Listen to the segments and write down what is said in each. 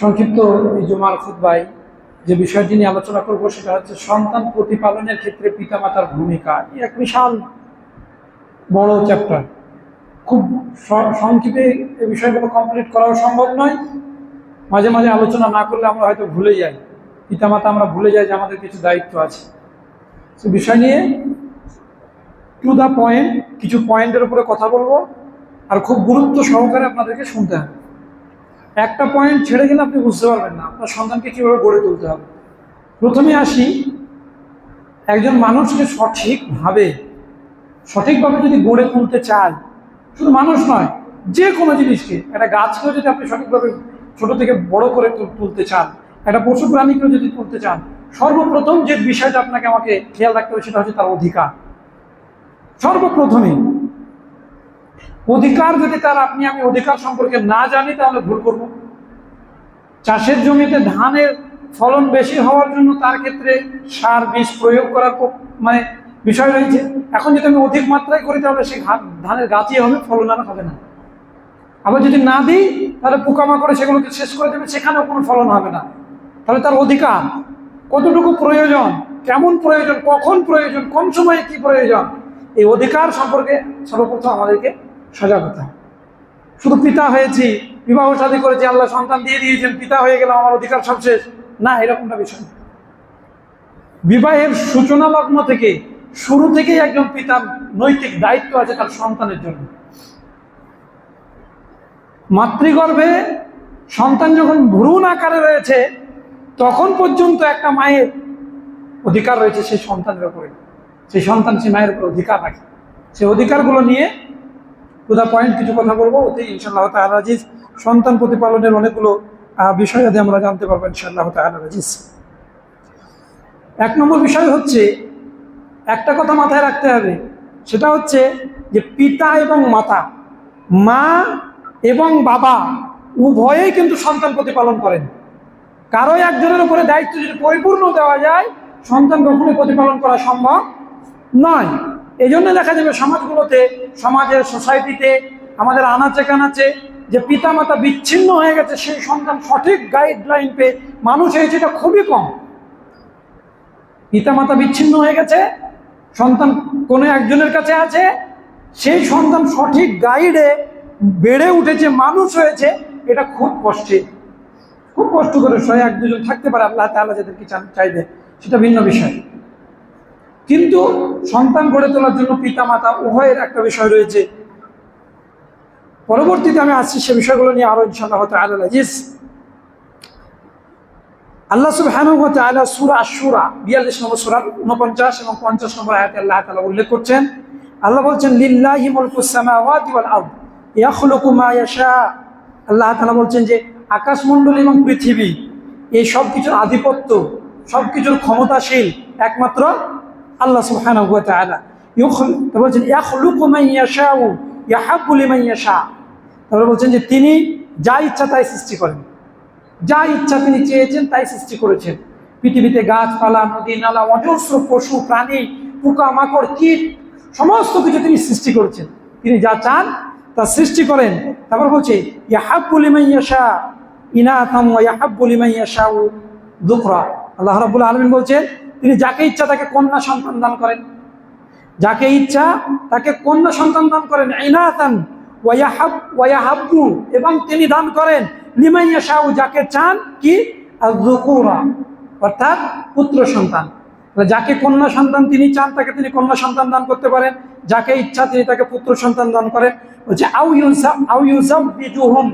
সংক্ষিপ্ত এই জুমার খুতবায় যে বিষয়টি নিয়ে আলোচনা করব সেটা হচ্ছে সন্তান প্রতিপালনের ক্ষেত্রে পিতামাতার ভূমিকা। এক বিশাল বড় চ্যাপ্টার, খুব সংক্ষেপে এই বিষয়গুলো কমপ্লিট করাও সম্ভব নয়। মাঝে মাঝে আলোচনা না করলে আমরা হয়তো ভুলে যাই, পিতামাতা আমরা ভুলে যাই যে আমাদের কিছু দায়িত্ব আছে। সে বিষয় নিয়ে টু দ্য পয়েন্ট কিছু পয়েন্টের উপরে কথা বলবো, আর খুব গুরুত্ব সহকারে আপনাদেরকে শুনতে হবে। একটা পয়েন্ট ছেড়ে গেলে আপনি বুঝতে পারবেন না আপনার সন্তানকে কীভাবে গড়ে তুলতে হবে। প্রথমে আসি, একজন মানুষকে সঠিকভাবে যদি গড়ে তুলতে চায়, শুধু মানুষ নয়, যে কোনো জিনিসকে, একটা গাছকেও যদি আপনি সঠিকভাবে ছোট থেকে বড় করে তুলতে চান, একটা পশু প্রাণীকেও যদি তুলতে চান, সর্বপ্রথম যে বিষয়টা আপনাকে আমাকে খেয়াল রাখতে হবে সেটা হচ্ছে তার অধিকার। সর্বপ্রথমে অধিকার যদি আমি অধিকার সম্পর্কে না জানি তাহলে ভুল করব। চাষের জমিতে ধানের ফলন বেশি হওয়ার জন্য তার ক্ষেত্রে সার বীজ প্রয়োগ করার বিষয় রয়েছে। এখন যদি আমি অধিক মাত্রায় করি তাহলে সেই ধানের গাছই হবে, ফলন আর হবে না। আবার যদি না দিই তাহলে পোকামাকড়ে সেগুলোকে শেষ করে দেবে, সেখানেও কোনো ফলন হবে না। তাহলে তার অধিকার কতটুকু প্রয়োজন, কেমন প্রয়োজন, কখন প্রয়োজন, কোন সময়ে কি প্রয়োজন, এই অধিকার সম্পর্কে সর্বপ্রথম আমাদেরকে সজাগ হতে হবে। শুধু পিতা হয়েছি, বিবাহ শাদী করেছি, আল্লাহ সন্তান দিয়ে দিয়েছেন, পিতা হয়ে গেলাম, আমার অধিকার সব শেষ, না, এরকমটা বিষয় না। বিবাহের সূচনা লগ্ন থেকে শুরু থেকেই একজন পিতার নৈতিক দায়িত্ব আছে তার সন্তানের জন্য। মাতৃগর্ভে সন্তান যখন ভ্রূণ আকারে রয়েছে তখন পর্যন্ত একটা মায়ের অধিকার রয়েছে সেই সন্তানের উপরে। সেই সন্তান সেই মায়ের উপর অধিকার রাখে। সেই অধিকারগুলো নিয়ে পুরো পয়েন্ট কিছু কথা বলবো, ওতে ইনশাআল্লাহ তাআলা আজিজ সন্তান প্রতিপালনের অনেকগুলো বিষয় যদি আমরা জানতে পারবো ইনশাআল্লাহ তাআলা আজিজ। এক নম্বর বিষয় হচ্ছে, একটা কথা মাথায় রাখতে হবে, সেটা হচ্ছে যে পিতা এবং মাতা, মা এবং বাবা উভয়েই কিন্তু সন্তান প্রতিপালন করেন। কারো একজনের উপরে দায়িত্ব যদি পরিপূর্ণ দেওয়া যায়, সন্তান কখনোই প্রতিপালন করা সম্ভব নয়। এই জন্য দেখা যাবে সমাজগুলোতে, সমাজের সোসাইটিতে, আমাদের আনাচে কানাচে যে পিতা মাতা বিচ্ছিন্ন হয়ে গেছে, সেই সন্তান সঠিক গাইডলাইন পেয়ে মানুষ হয়েছে, এটা খুবই কম। পিতা মাতা বিচ্ছিন্ন হয়ে গেছে, সন্তান কোনো একজনের কাছে আছে, সেই সন্তান সঠিক গাইডে বেড়ে উঠেছে, মানুষ হয়েছে, এটা খুব কষ্ট করে এক দুজন থাকতে পারে আল্লাহ তাআলা যাদেরকে চাইবে, সেটা ভিন্ন বিষয়। কিন্তু সন্তান গড়ে তোলার জন্য পিতা মাতা উভয়ের একটা বিষয় রয়েছে। পরবর্তীতে আমি আসছি সে বিষয়গুলো নিয়ে আরো ইনশাআল্লাহ তাআলা আজিজ। আল্লাহ সুবহানাহু ওয়া তাআলা সূরা আশ-শূরা 42 নম্বর সূরা 49 এবং 50 নম্বর আয়াতে আল্লাহ তাআলা উল্লেখ করছেন। আল্লাহ বলছেন, লিল্লাহি মুলকুস সামাওয়াতি ওয়াল আরদ ইয়াখলুকু মা ইয়াশা। আল্লাহ তাআলা বলছেন যে আকাশমণ্ডলী এবং পৃথিবী, এই সব কিছুর আধিপত্য, সব কিছুর ক্ষমতাশীল একমাত্র আল্লাহ সুবহানাহু ওয়া তাআলা। বলছেন ইয়াখলুকু মান ইয়াশাউ ইয়াহাব্বু লিমান ইয়াশা। তারপরে বলছেন যে তিনি যা ইচ্ছা তাই সৃষ্টি করেন, যা ইচ্ছা তিনি চেয়েছেন তাই সৃষ্টি করেছেন। পৃথিবীতে গাছপালা, নদী নালা, অজস্র পশু প্রাণী, পোকা মাকড়, কীট, সমস্ত কিছু তিনি সৃষ্টি করেছেন। তিনি যা চান তা সৃষ্টি করেন। তারপর বলছে ইয়াহাব্বু লিমান ইয়াশা ইনাতাম ওয়া ইয়াহাব্বু লিমান ইয়াশাউ যুকরা। আল্লাহ রাব্বুল আলামিন বলছেন তিনি যাকে ইচ্ছা তাকে কন্যা সন্তান দান করেন, যাকে ইচ্ছা তাকে কন্যা সন্তান দান করেন। ইনাতান ওয়া ইয়াহাব্বু, এবং তিনি দান করেন লিমান ইয়াশাউ, যাকে চান কি আয-যুকুরা, অর্থাৎ পুত্র সন্তান। যাকে কন্যা সন্তান তিনি চান তাকে তিনি কন্যা সন্তান দান করতে পারেন, যাকে ইচ্ছা তিনি তাকে পুত্র সন্তান দান করেন। বলছে আও ইউযাওবিজুহুম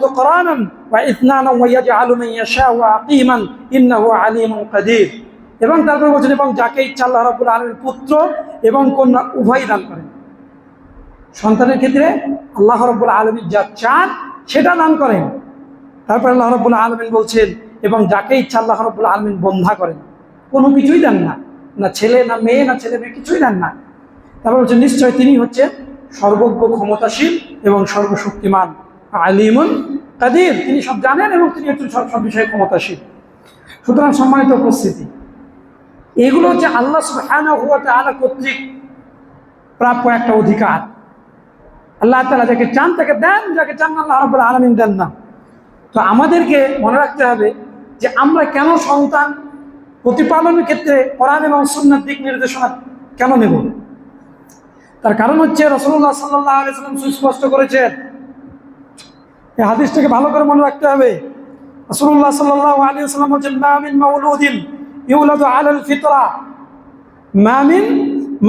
যুকরানান ওয়া ইথনানা ওয়া ইয়াজআলু মান ইয়াশাউ আকিমান ইন্নাহু আলিমুন কাদির। এবং তারপর বলছেন এবং যাকে ইচ্ছা আল্লাহ রাব্বুল আলামিন পুত্র এবং কন্যা উভয় দান করেন। সন্তানের ক্ষেত্রে আল্লাহ রাব্বুল আলামিন যা চান সেটা দান করেন। তারপর আল্লাহ রাব্বুল আলামিন বলছেন এবং যাকে ইচ্ছা আল্লাহ রাব্বুল আলামিন বন্ধা করেন, কোনো কিছুই দেন না, না ছেলে না মেয়ে, না ছেলে মেয়ে, কিছুই দেন না। তারপর বলছেন নিশ্চয় তিনি হচ্ছে সর্বজ্ঞ, ক্ষমতাশীল এবং সর্বশক্তিমান, আলিমুন কাদির, তিনি সব জানেন এবং তিনি হচ্ছেন সব বিষয়ে ক্ষমতাশীল। সুতরাং সম্মানিত উপস্থিতি, এগুলো হচ্ছে আল্লাহ সুবহানাহু ওয়া তাআলা কর্তৃক প্রাপ্য একটা অধিকার। আল্লাহ তাআলা যাকে চান তাকে দেন, যাকে চান আল্লাহ রাব্বুল আলামিন দেন না। তো আমাদেরকে মনে রাখতে হবে যে আমরা কেন সন্তান প্রতিপালনের ক্ষেত্রে কোরআন এবং সুন্নাহর দিক নির্দেশনা কেন নেব। তার কারণ হচ্ছে রাসূলুল্লাহ সাল্লাল্লাহু আলাইহি ওয়াসাল্লাম সুস্পষ্ট করেছেন, এই হাদিসটাকে ভালো করে মনে রাখতে হবে। রাসূলুল্লাহ সাল্লাল্লাহু আলাইহি ওয়াসাল্লাম বলেছেন, মা মিন মাউলুদিন ইউলাদু আলাল ফিতরা, মা মিন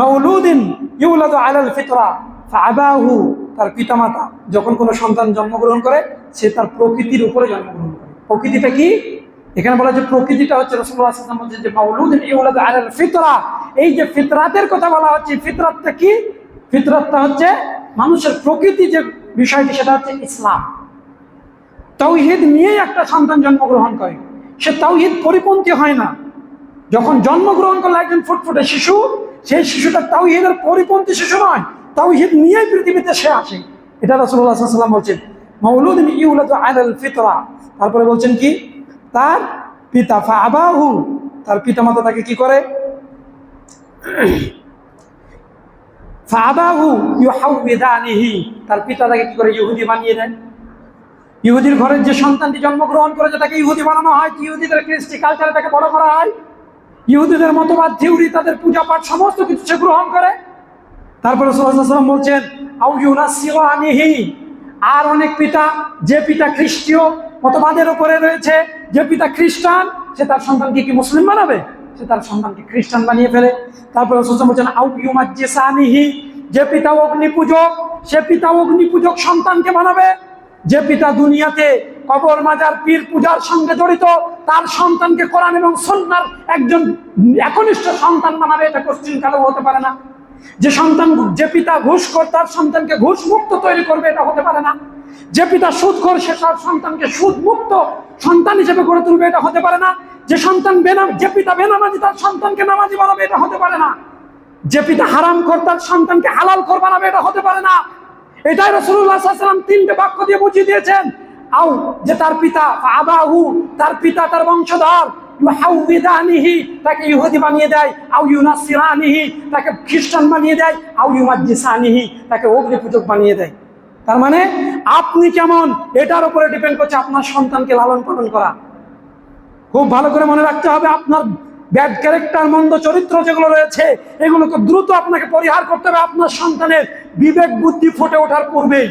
মাউলুদিন ইউলাদু আলাল ফিতরা ফাআবাহু, তার পিতামাতা যখন কোনো সন্তান জন্মগ্রহণ করে সে তার প্রকৃতির উপরে জন্মগ্রহণ করে। প্রকৃতিটা কি? এখানে বলা যে প্রকৃতিটা হচ্ছে রাসূলুল্লাহ সাল্লাল্লাহু আলাইহি ওয়াসাল্লাম বলেছেন যে মাউলুদিন ইউলাদু আলাল ফিতরা, এই যে ফিতরাতের কথা বলা হচ্ছে, ফিতরাতটা কি? ফিতরাতটা হচ্ছে মানুষের প্রকৃতি, যে বিষয়টি সেটা হচ্ছে ইসলাম। তাওহীদ নিয়েই একটা সন্তান জন্মগ্রহণ করে, সে তাওহীদ পরিপন্থী হয় না। যখন জন্মগ্রহণ করলে একজন ফুটফুটে শিশু, সেই শিশুটা তাওহীদের পরিপন্থী শিশু নয়, তাওহীদ নিয়েই পৃথিবীতে সে আসে। এটা রাসূলুল্লাহ সাল্লাল্লাহু আলাইহি ওয়াসাল্লাম বলছেন, মাউলুদিন ইউলাদু আলাল ফিতরা। তারপরে বলছেন কি? তার পিতা ফাআবাহু, তার পিতামাতা তাকে কি করে? ফাআবাহু ইউহাউবিদানিহি, তার পিতা তাকে কি করে? ইহুদি বানিয়ে দেন। ইহুদির ঘরের যে সন্তানটি জন্মগ্রহণ করেছে তাকে ইহুদি বানানো হয়, ইহুদিদের কৃষ্টি কালচারে তাকে বড় করা হয়, ইহুদিদের মতবাদ, থিওরি, তাদের পূজা পাঠ সমস্ত কিছু সে গ্রহণ করে। তারপরে রাসূলুল্লাহ সাল্লাল্লাহু আলাইহি ওয়াসাল্লাম বলছেন, আউ ইউনাসসিরানিহি, আর অনেক পিতা, যে পিতা খ্রিস্টীয় মতবাদের উপরে রয়েছে, যে পিতা খ্রিস্টান, সে তার সন্তানকে কি মুসলিম বানাবে? সে তার সন্তানকে খ্রিস্টান বানিয়ে ফেলে। তারপরে রাসূলুল্লাহ সাল্লাল্লাহু আলাইহি ওয়াসাল্লাম বলছেন, আউ ইউমাজ্জিসানিহি, যে পিতা অগ্নি পূজক, সে পিতা অগ্নি পূজক সন্তানকে বানাবে। যে পিতা দুনিয়াতে কবর মাজার পীর পূজার সঙ্গে জড়িত, তার সন্তানকে কোরআন এবং সুন্নাহর একজন একনিষ্ঠ সন্তান বানাবে, এটা কোশ্চিন কালেও হতে পারে না। যে পিতা ঘুষখোর, তার সন্তানকে ঘুষ মুক্ত তৈরি করবে, এটা হতে পারে না। যে পিতা সুদখোর, সে তার সন্তানকে সুদ মুক্ত সন্তান হিসেবে গড়ে তুলবে, এটা হতে পারে না। যে পিতা বেনামাজি, তার সন্তানকে নামাজি বানাবে, এটা হতে পারে না। যে পিতা হারামখোর, তার সন্তানকে হালালখোর বানাবে, এটা হতে পারে না। এটাই রাসূলুল্লাহ সাল্লাল্লাহু আলাইহি ওয়াসাল্লাম তিনটে বাক্য দিয়ে বুঝিয়ে দিয়েছেন। আও, যে তার পিতা ফাআবাহু, তার পিতা, তার বংশধর, ইউহাউবিদানিহি, তাকে ইহুদি বানিয়ে দেয়, আও ইউনাসসিরানিহি, তাকে খ্রিস্টান বানিয়ে দেয়, আও ইউমাজ্জিসানিহি, তাকে অগ্নি পূজক বানিয়ে দেয়। তার মানে আপনি কেমন, এটার উপরে ডিপেন্ড করছে আপনার সন্তানকে লালন পালন করা। খুব ভালো করে মনে রাখতে হবে, আপনার ব্যাড ক্যারেক্টার, মন্দ চরিত্র যেগুলো রয়েছে, এগুলোকে দ্রুত আপনাকে পরিহার করতে হবে আপনার সন্তানের বিবেক বুদ্ধি ফুটে ওঠার পূর্বেই।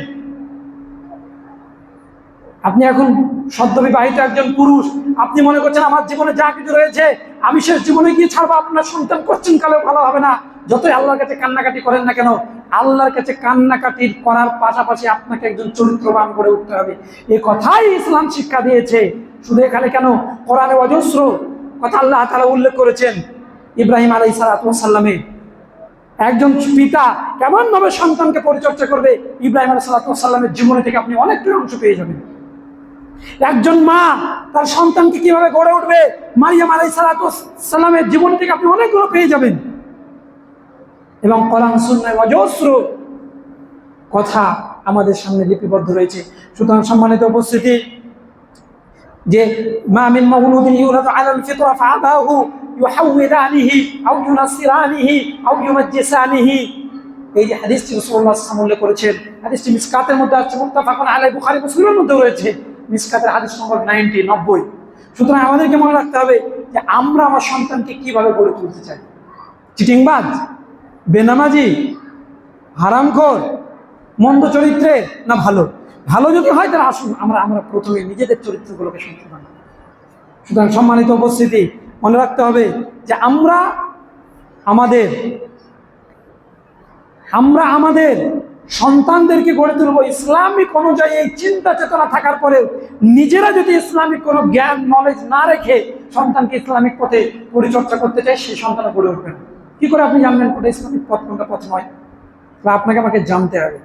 আপনি এখন সদ্য বিবাহিত একজন পুরুষ, আপনি মনে করছেন আমার জীবনে যা কিছু রয়েছে আমি শেষ জীবনে গিয়ে ছাড়বো, আপনার সন্তান কোশ্চিন কালেও ভালো হবে না। যতই আল্লাহর কাছে কান্নাকাটি করেন না কেন, আল্লাহর কাছে কান্নাকাটি করার পাশাপাশি আপনাকে একজন চরিত্রবান করে উঠতে হবে। এই কথাই ইসলাম শিক্ষা দিয়েছে। শুধু এখানে কেন, কোরআনে অজস্র কথা আল্লাহ তাআলা উল্লেখ করেছেন। ইব্রাহিম আলাইহিস সালামের একজন পিতা কেমন ভাবে সন্তানকে পরিচর্যা করবে, ইব্রাহিম আলাইহিস সালামের জীবনে থেকে আপনি অনেকটা অংশ পেয়ে যাবেন। একজন মা তার সন্তানকে কিভাবে গড়ে উঠবে, মারিয়াম আলাইহিস সালামের জীবন থেকে আপনি অনেকগুলো পেয়ে যাবেন। এবং কোরআন সুন্নাহয় অজস্র কথা আমাদের সামনে লিপিবদ্ধ রয়েছে। সুতরাং সম্মানিত উপস্থিতি, যে মা মিন মাউলুদিন ইউলাদু আলাল ফিতরা ফাআবাহু ইউহাউবিদানিহি আও ইউনাসসিরানিহি আও ইউমাজ্জিসানিহি, এই যে হাদিসটি রাসূলুল্লাহ সাল্লাল্লাহু আলাইহি ওয়াসাল্লাম উল্লেখ করেছেন, হাদিসটি মিসকাতের মধ্যে আছে, মুত্তাফাকুন আলাইহি, বুখারী মুসলিমের মধ্যে রয়েছে, মিসকাতের হাদিস নম্বর 90। সুতরাং আমাদেরকে মনে রাখতে হবে যে আমরা আমার সন্তানকে কিভাবে গড়ে তুলতে চাই। চিটিংবাজ, বেনামাজি, হারামখোর, মন্দ চরিত্রের, না ভালো? ভালো যদি হয় তাহলে আসুন আমরা প্রথমে নিজেদের চরিত্রগুলোকে সংশোধন। সুতরাং সম্মানিত উপস্থিতি, মনে রাখতে হবে যে আমরা আমাদের সন্তানদেরকে গড়ে তুলব ইসলামিক অনুযায়ী। এই চিন্তা চেতনা থাকার পরেও নিজেরা যদি ইসলামিক কোনো জ্ঞান নলেজ না রেখে সন্তানকে ইসলামিক পথে পরিচর্যা করতে চাই, সেই সন্তান গড়ে উঠবে না। কি করে আপনি জানবেন কোনটা ইসলামিক পথ, কোনটা পথ নয়? আপনাকে আমাকে জানতে হবে।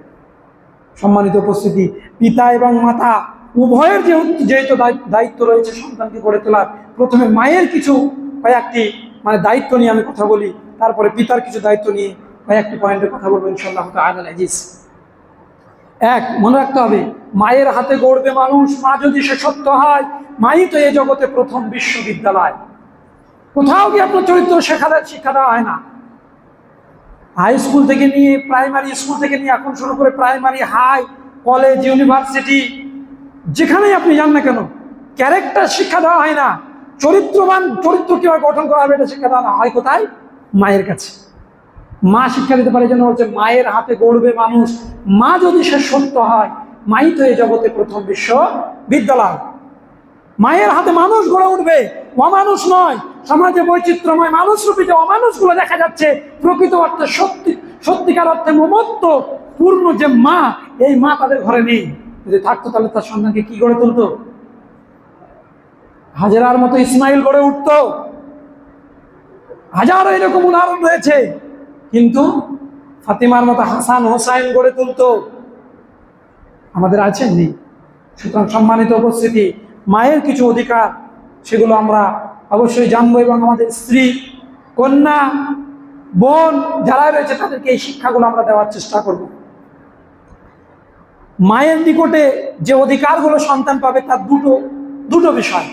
সম্মানিত উপস্থিতি, পিতা এবং মাতা উভয়ের যেহেতু দায়িত্ব রয়েছে সন্তানকে গড়ে তোলার, প্রথমে মায়ের কিছু কয়েকটি দায়িত্ব নিয়ে আমি কথা বলি, তারপরে পিতার কিছু দায়িত্ব নিয়ে কয়েকটি পয়েন্টের কথা বলবো ইনশাআল্লাহ তাআলা আজিজ। এক, মনে রাখতে হবে মায়ের হাতে গড়বে মানুষ। মা যদি সে সত্য হয়, মাই তো এই জগতে প্রথম বিশ্ববিদ্যালয়। কোথাও গিয়ে আপনার চরিত্র শিক্ষা দেওয়া হয় না। হাই স্কুল থেকে নিয়ে, প্রাইমারি স্কুল থেকে নিয়ে এখন শুরু করে প্রাইমারি, হাই, কলেজ, ইউনিভার্সিটি, যেখানেই আপনি যান না কেন ক্যারেক্টার শিক্ষা দেওয়া হয় না, চরিত্র কিভাবে গঠন করা হবে এটা শিক্ষা দেওয়া হয় কোথায়? মায়ের কাছে। মা শিক্ষা দিতে পারে, জন্য বলছে মায়ের হাতে গড়বে মানুষ। মা যদি সে সত্য হয়, মাই তো এই জগতে প্রথম বিশ্ববিদ্যালয়। মায়ের হাতে মানুষ গড়ে উঠবে, অমানুষ নয়। সমাজে বৈচিত্র্যময় মানুষ রূপী যে অমানুষগুলো দেখা যাচ্ছে, প্রকৃত অর্থে সত্যিকার অর্থে মমত্ব পূর্ণ যে মা, এই মা তাদের ঘরে নেই। যদি থাকতো তাহলে তার সন্তানকে কি গড়ে তুলতো? হাজেরার মতো ইসমাইল গড়ে উঠতো, হাজারো এরকম উদাহরণ রয়েছে। কিন্তু ফাতিমার মতো হাসান হোসাইন গড়ে তুলতো, আমাদের আছেন নেই। সুতরাং সম্মানিত উপস্থিতি, মায়ের কিছু অধিকার সেগুলো আমরা অবশ্যই জানবো, এবং আমাদের স্ত্রী, কন্যা, বোন যারা রয়েছে তাদেরকে এই শিক্ষাগুলো আমরা দেওয়ার চেষ্টা করব। মায়ের নিকটে যে অধিকারগুলো সন্তান পাবে তার দুটো বিষয়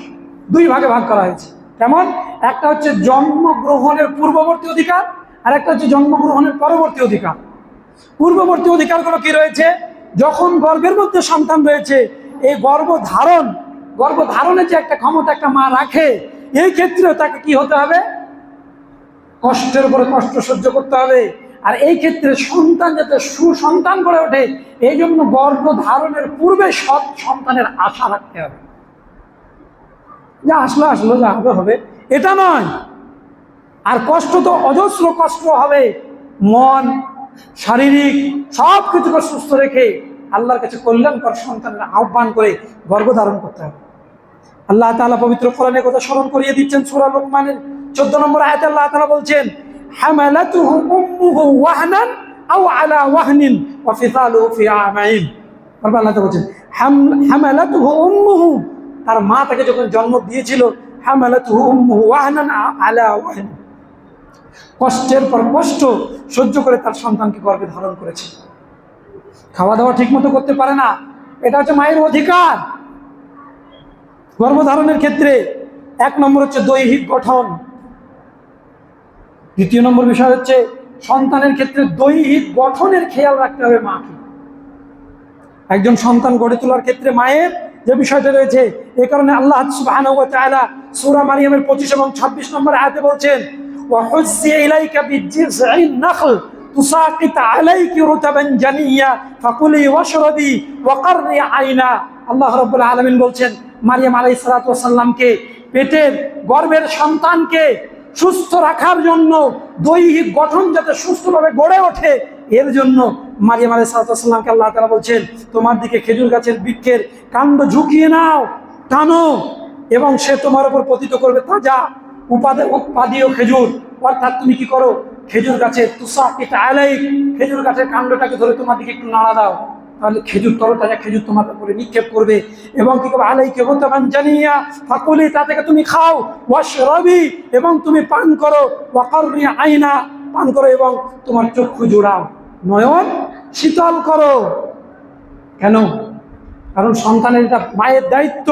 দুই ভাগে ভাগ করা হয়েছে। কেমন? একটা হচ্ছে জন্মগ্রহণের পূর্ববর্তী অধিকার, আর একটা হচ্ছে জন্মগ্রহণের পরবর্তী অধিকার। পূর্ববর্তী অধিকারগুলো কি রয়েছে? যখন গর্ভের মধ্যে সন্তান রয়েছে, এই গর্ভধারণের যে একটা ক্ষমতা একটা মা রাখে, এই ক্ষেত্রেও তাকে কি হতে হবে? কষ্টের উপরে কষ্ট সহ্য করতে হবে। আর এই ক্ষেত্রে সন্তান যাতে সুসন্তান করে ওঠে, এই জন্য গর্ভধারণের পূর্বে সৎ সন্তানের আশা রাখতে হবে। যা আসলো যা হবে এটা নয়। আর কষ্ট তো অজস্র কষ্ট হবে, মন, শারীরিক সব কিছুকে সুস্থ রেখে আল্লাহর কাছে কল্যাণকর সন্তানের আহ্বান করে গর্ভধারণ করতে হবে। আল্লাহ তাআলা পবিত্র কোরআনের কথা স্মরণ করিয়ে দিচ্ছেন। সূরা লুকমানের 14 নম্বর আয়াতে আল্লাহ তাআলা বলছেন, হামালাতুহু উম্মুহু ওয়াহনান আও আলা ওয়াহনিন ওয়া ফিসালুহু ফি আমাইন। আল্লাহ তাআলা বলছেন হামালাতুহু উম্মুহু, তার মা তাকে যখন জন্ম দিয়েছিল, হামালাতুহু উম্মুহু ওয়াহনান আলা ওয়াহনিন, কষ্টের পর কষ্ট সহ্য করে তার সন্তানকে গর্ভে ধারণ করেছে। খাওয়া দাওয়া ঠিক মতো করতে পারে না, এটা হচ্ছে মায়ের অধিকার। গর্ভধারণের ক্ষেত্রে 1 নম্বর হচ্ছে দৈহিক গঠন, 2 নম্বর বিষয় হচ্ছে সন্তানের ক্ষেত্রে দৈহিক গঠনের খেয়াল রাখতে হবে মাকে। একজন সন্তান গড়ে তোলার ক্ষেত্রে মায়ের যে বিষয়টা রয়েছে, এই কারণে আল্লাহ সুবহানাহু ওয়া তাআলা সূরা মারইয়ামের 25 এবং 26 নম্বর আয়াতে বলছেন, ওয়া হুজ্জি ইলাইকা বিজিযইন নাখল তুসাকিত আলাইকি রুতাবান জানিয়া ফাকুলি ওয়াশরাবি ওয়া কাররি আইনা। আল্লাহ রাব্বুল আলামিন বলছেন, মারিয়াম আলাইহিস সালাতু ওয়াস সালামকে, পেটের গর্ভের সন্তানকে সুস্থ রাখার জন্য, দৈহিক গঠন যাতে সুস্থভাবে গড়ে ওঠে, এর জন্য মারিয়াম আলাইহিস সালাতু ওয়াস সালামকে আল্লাহ তাআলা বলছেন, তোমার দিকে খেজুর গাছের বৃক্ষের কাণ্ড ঝুঁকিয়ে নাও, টানো, এবং সে তোমার উপর পতিত করবে তাজা উপাদেয় খেজুর। অর্থাৎ তুমি কি করো? খেজুর গাছের তুসাকিত আলাইক, খেজুর গাছের কাণ্ডটাকে ধরে তোমার দিকে একটু নাড়া দাও, তাহলে খেজুর, তরতাজা খেজুর তোমার উপরে নিক্ষেপ করবে। এবং কি করবে? আলাইকি রুতাবান জানিয়া ফাকুলি, তা থেকে তুমি খাও, ওয়াশরাবি, এবং তুমি পান করো, ওয়া কাররি আইনা, পান করো এবং তোমার চক্ষু জোড়াও, নয়ন শীতল করো। কেন? কারণ সন্তানের এটা মায়ের দায়িত্ব।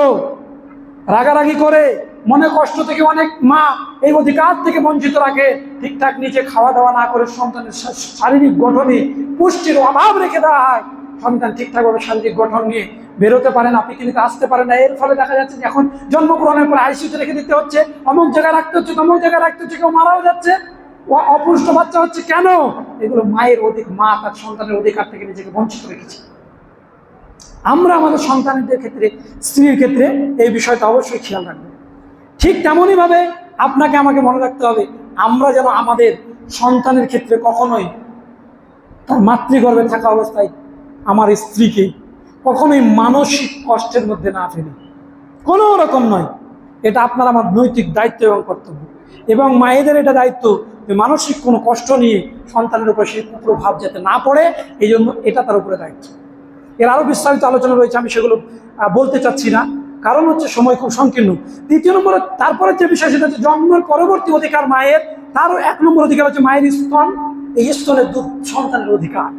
রাগারাগি করে, মনে কষ্ট থেকে অনেক মা এই অধিকার থেকে বঞ্চিত রাখে। ঠিকঠাক নিচে খাওয়া দাওয়া না করে সন্তানের শারীরিক গঠনে পুষ্টির অভাব রেখে দেওয়া হয়, সন্তান ঠিকঠাকভাবে শারীরিক গঠন নিয়ে বেরোতে পারে না, পৃথিবীতে আসতে পারে না। এর ফলে দেখা যাচ্ছে যে এখন জন্মগ্রহণের পর আইসিইউতে রেখে দিতে হচ্ছে, অমুক জায়গায় রাখতে হচ্ছে, তমুক জায়গায় রাখতে হচ্ছে, কেউ মারাও যাচ্ছে, অপুষ্ট বাচ্চা হচ্ছে। কেন? এগুলো মায়ের মা তার সন্তানের অধিকার থেকে নিজেকে বঞ্চিত রেখেছে। আমরা আমাদের সন্তানদের ক্ষেত্রে, স্ত্রীর ক্ষেত্রে এই বিষয়টা অবশ্যই খেয়াল রাখবো। ঠিক তেমনইভাবে আপনাকে আমাকে মনে রাখতে হবে, আমরা যেন আমাদের সন্তানের ক্ষেত্রে কখনোই তার মাতৃগর্ভে থাকা অবস্থায় আমার স্ত্রীকে কখনোই মানসিক কষ্টের মধ্যে না ফেলি, কোনো রকম নয়। এটা আপনার আমার নৈতিক দায়িত্ব এবং কর্তব্য। এবং মায়েদের এটা দায়িত্ব যে মানসিক কোনো কষ্ট নিয়ে সন্তানের উপরে সেই কুপ্রভাব যাতে না পড়ে, এই জন্য এটা তার উপরে দায়িত্ব। এর আরও বিস্তারিত আলোচনা রয়েছে, আমি সেগুলো বলতে চাচ্ছি না, কারণ হচ্ছে সময় খুব সংকীর্ণ। 3 নম্বরে তারপরে যে বিষয়, সেটা হচ্ছে জন্মের পরবর্তী অধিকার মায়ের। তারও 1 নম্বর অধিকার হচ্ছে মায়ের স্তন, এই স্তনের দুধ সন্তানের অধিকার।